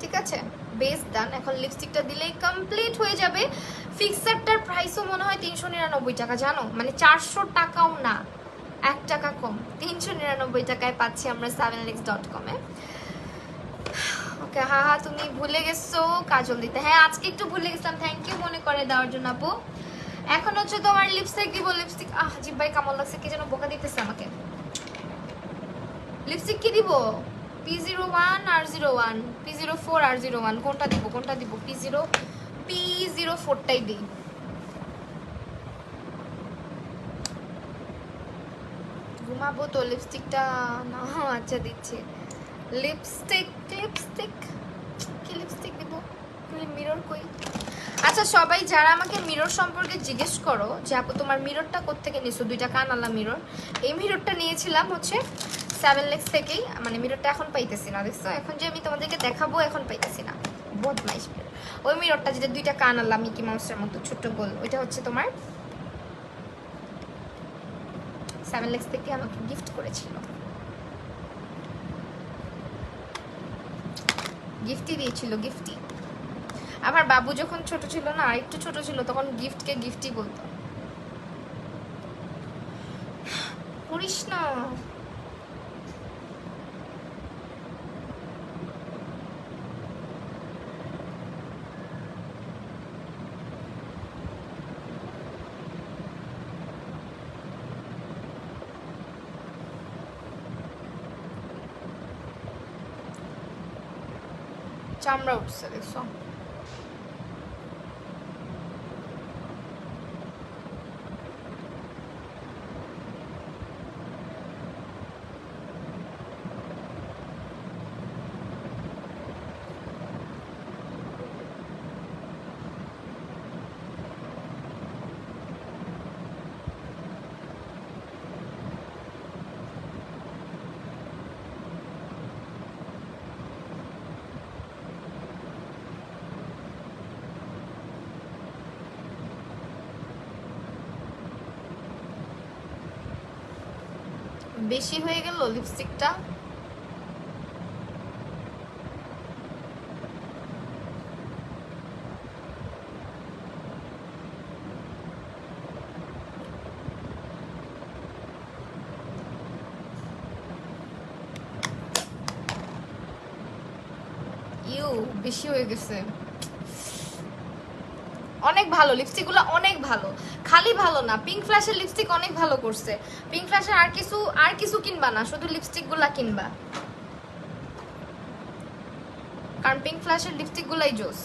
ঠিক আছে বেস ডান, এখন লিপস্টিকটা দিলেই কমপ্লিট হয়ে যাবে। ফিক্সারটার প্রাইসও মনে হয় 399 টাকা জানো, মানে 400 টাকাও না, 1 টাকা কম, 399 টাকায় পাচ্ছি আমরা 7lex.com এ। ওকে হ্যাঁ তুমি ভুলে গেছো কাজল দিতে। হ্যাঁ আজকে একটু ভুলে গেছিলাম, থ্যাংক ইউ মনে করে দেওয়ার জন্য আপু। এখন হচ্ছে তোমার লিপস্টিক দিব, লিপস্টিক জিব্বাই কামল লাগছে, কে যেন বোকা দিতেছে আমাকে। লিপস্টিক কি দিব? P01 R01, P04 R01, কোনটা দিব? P04 টাই দিই। ঘুমাবো তো, লিপস্টিকটা না আচ্ছা দিচ্ছি। লিপস্টিক কি লিপস্টিক দিব? মিরর কই? আচ্ছা সবাই যারা আমাকে মিরর সম্পর্কে জিজ্ঞেস করো যে আপু তোমার মিররটা কোত্থেকে নিছো, 2টা কানালা মিরর। এই মিররটা নিয়েছিলাম হচ্ছে 7lex থেকেই, মানে মিররটা এখন পাইতেছি না, দেখছো এখন যে আমি তোমাদেরকে দেখাবো এখন পাইতেছি না, বদমাইশ মিরর। ওই মিররটা যেটা 2টা কানালা মিকি মাউসের মতো ছোট্ট গোল, ওইটা হচ্ছে তোমার 7lex থেকে আমাকে গিফট করেছিল, গিফটই দিয়েছিল, গিফটই। আমার বাবু যখন ছোট ছিল না, আর একটু ছোট ছিল, তখন গিফটকে গিফটই বলতো। করিস না চামড়া উঠছে দেখছো। বেশি হয়ে গেল লিপস্টিকটা। বেশি হয়ে গেছে। অনেক ভালো লিপস্টিকগুলো, অনেক ভালো, খালি ভালো না, পিঙ্ক ফ্ল্যাশের লিপস্টিক অনেক ভালো করছে। পিঙ্ক ফ্ল্যাশের আর কিছু কিনবা না, শুধু লিপস্টিকগুলা কিনবা, কারণ পিঙ্ক ফ্ল্যাশের লিপস্টিকগুলাই জোস।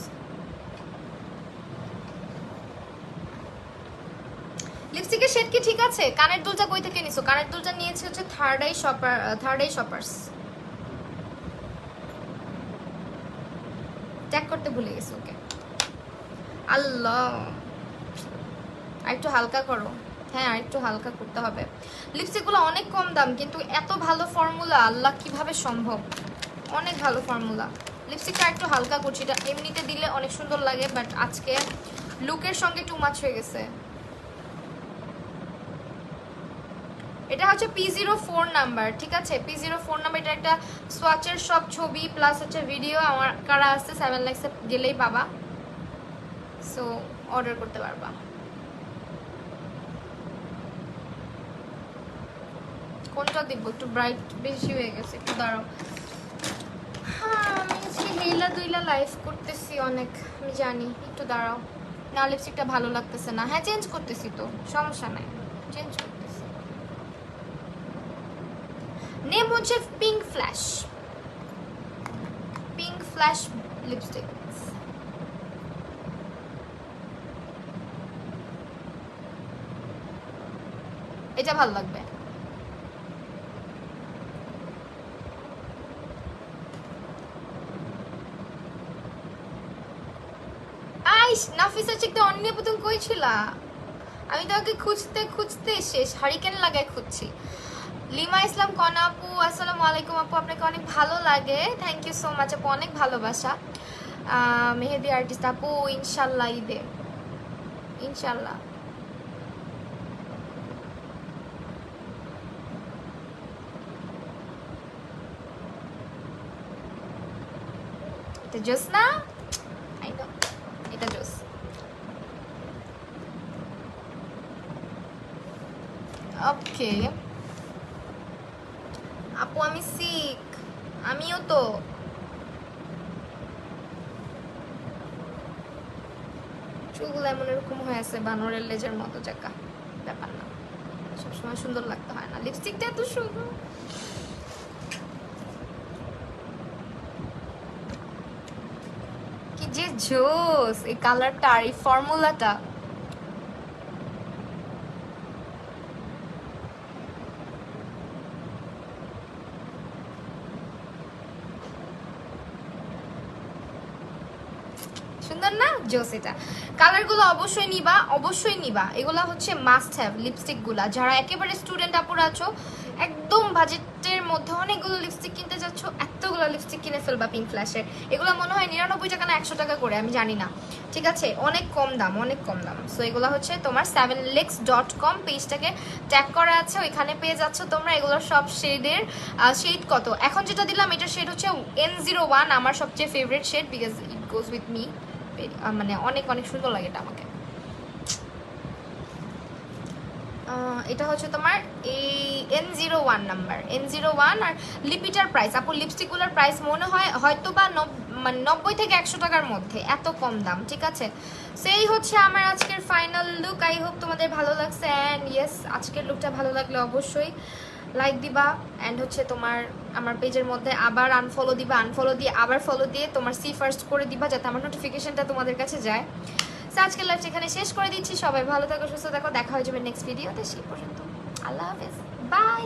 লিপস্টিকের শেড কি ঠিক আছে? কানের দুলটা কই থেকে নিছো? কানের দুলটা নিয়েছে হচ্ছে থার্ড আই শপার্স। ট্যাগ করতে ভুলে গেছি ওকে। আল্লাহ আরেকটু হালকা করো। হ্যাঁ আরেকটু হালকা করতে হবে। লিপস্টিকগুলো অনেক কম দাম, কিন্তু এত ভালো ফর্মুলা, আল্লাহ কিভাবে সম্ভব, অনেক ভালো ফর্মুলা। লিপস্টিকটা একটু হালকা করছি, এটা এমনিতে দিলে অনেক সুন্দর লাগে, বাট আজকে লুকের সঙ্গে টু মাচ হয়ে গেছে। এটা হচ্ছে P04 নাম্বার, ঠিক আছে? P04 নাম্বার, এটা একটা সোয়াচের সব ছবি প্লাস হচ্ছে ভিডিও আমার কারা আছে 7lex গেলেই পাবা, সো অর্ডার করতে পারবা। কোনটা দিব? একটু ব্রাইট বেশি হয়ে গেছে, একটু দাঁড়াও। হ্যাঁ, আমি আজকে হেইলা দুইলা লাইভ করতেছি অনেক, আমি জানি। একটু দাঁড়াও, না লিপস্টিকটা ভালো লাগতেছে না। হ্যাঁ, চেঞ্জ করতেছি তো, সমস্যা নাই, চেঞ্জ করতেছি। নেম হচ্ছে pink flash, pink flash lipstick. এটা ভালো লাগবে। আইস নাফিসা চিকটা অন্য প্রথম কই ছিলা? আমি তোকে খুঁজতে খুঁজতে শেষ, হারিকেন লাগায় খুঁজছি। লিমা ইসলাম কনা আপু, আসসালামু আলাইকুম আপু, আপনাকে অনেক ভালো লাগে, থ্যাংক ইউ সো মাচ আপু, অনেক ভালোবাসা। মেহেদি আর্টিস্ট আপু, ইনশাল্লাহ ঈদে, ইনশাল্লাহ। এটা জোস না? আই নো, এটা জোস। ওকে আপু, আমি সিক, আমিও তো। চুলগুলো এমন এরকম হয়ে আছে বানরের লেজের মতো, জায়গা ব্যাপার না, সবসময় সুন্দর লাগতে হয় না, লিপস্টিকটা এত সুন্দর। কি যে জোস এই কালারটা আর এই ফর্মুলাটা। সুন্দর না? জোস। এটা কালারগুলো অবশ্যই নিবা, অবশ্যই নিবা, এগুলা হচ্ছে মাস্ট হ্যাভ লিপস্টিকগুলা। যারা একেবারে স্টুডেন্ট আপুরা আছো, একদম বাজেটের মধ্যে অনেকগুলো লিপস্টিক কিনতে যাচ্ছ, এতগুলো লিপস্টিক কিনে ফেলবা পিঙ্ক ফ্ল্যাশের। এগুলো মনে হয় 99 টাকা না 100 টাকা করে, আমি জানি না, ঠিক আছে, অনেক কম দাম, অনেক কম দাম। সো এগুলো হচ্ছে তোমার 7lex.com পেজটাকে ট্যাগ করা আছে, ওইখানে পেয়ে যাচ্ছ তোমরা। এগুলো সব শেডের, শেড কত এখন যেটা দিলাম এটার শেড হচ্ছে N01, আমার সবচেয়ে favourite shade, because it goes with me, মানে অনেক অনেক সুন্দর লাগে এটা আমাকে। এটা হচ্ছে তোমার এই N01 নাম্বার, N01। আর লিপিটার প্রাইস আপু, লিপস্টিকগুলোর প্রাইস মনে হয় হয়তো বা 90 থেকে 100 টাকার মধ্যে, এত কম দাম, ঠিক আছে। সেই হচ্ছে আমার আজকের ফাইনাল লুক। আই হোপ তোমাদের ভালো লাগছে, অ্যান্ড ইয়েস, আজকের লুকটা ভালো লাগলে অবশ্যই লাইক দিবা, অ্যান্ড হচ্ছে তোমার আমার পেজের মধ্যে আবার আনফলো দিবা, আনফলো দিয়ে আবার ফলো দিয়ে তোমার সি ফার্স্ট করে দিবা, যাতে আমার নোটিফিকেশনটা তোমাদের কাছে যায়। সো আজকের লাইভ এখানে শেষ করে দিচ্ছি, সবাই ভালো থাকো, সুস্থ থাকো, দেখা হয়ে যাবে নেক্সট ভিডিওতে, সেই পর্যন্ত আল্লাহ হাফেজ, বাই।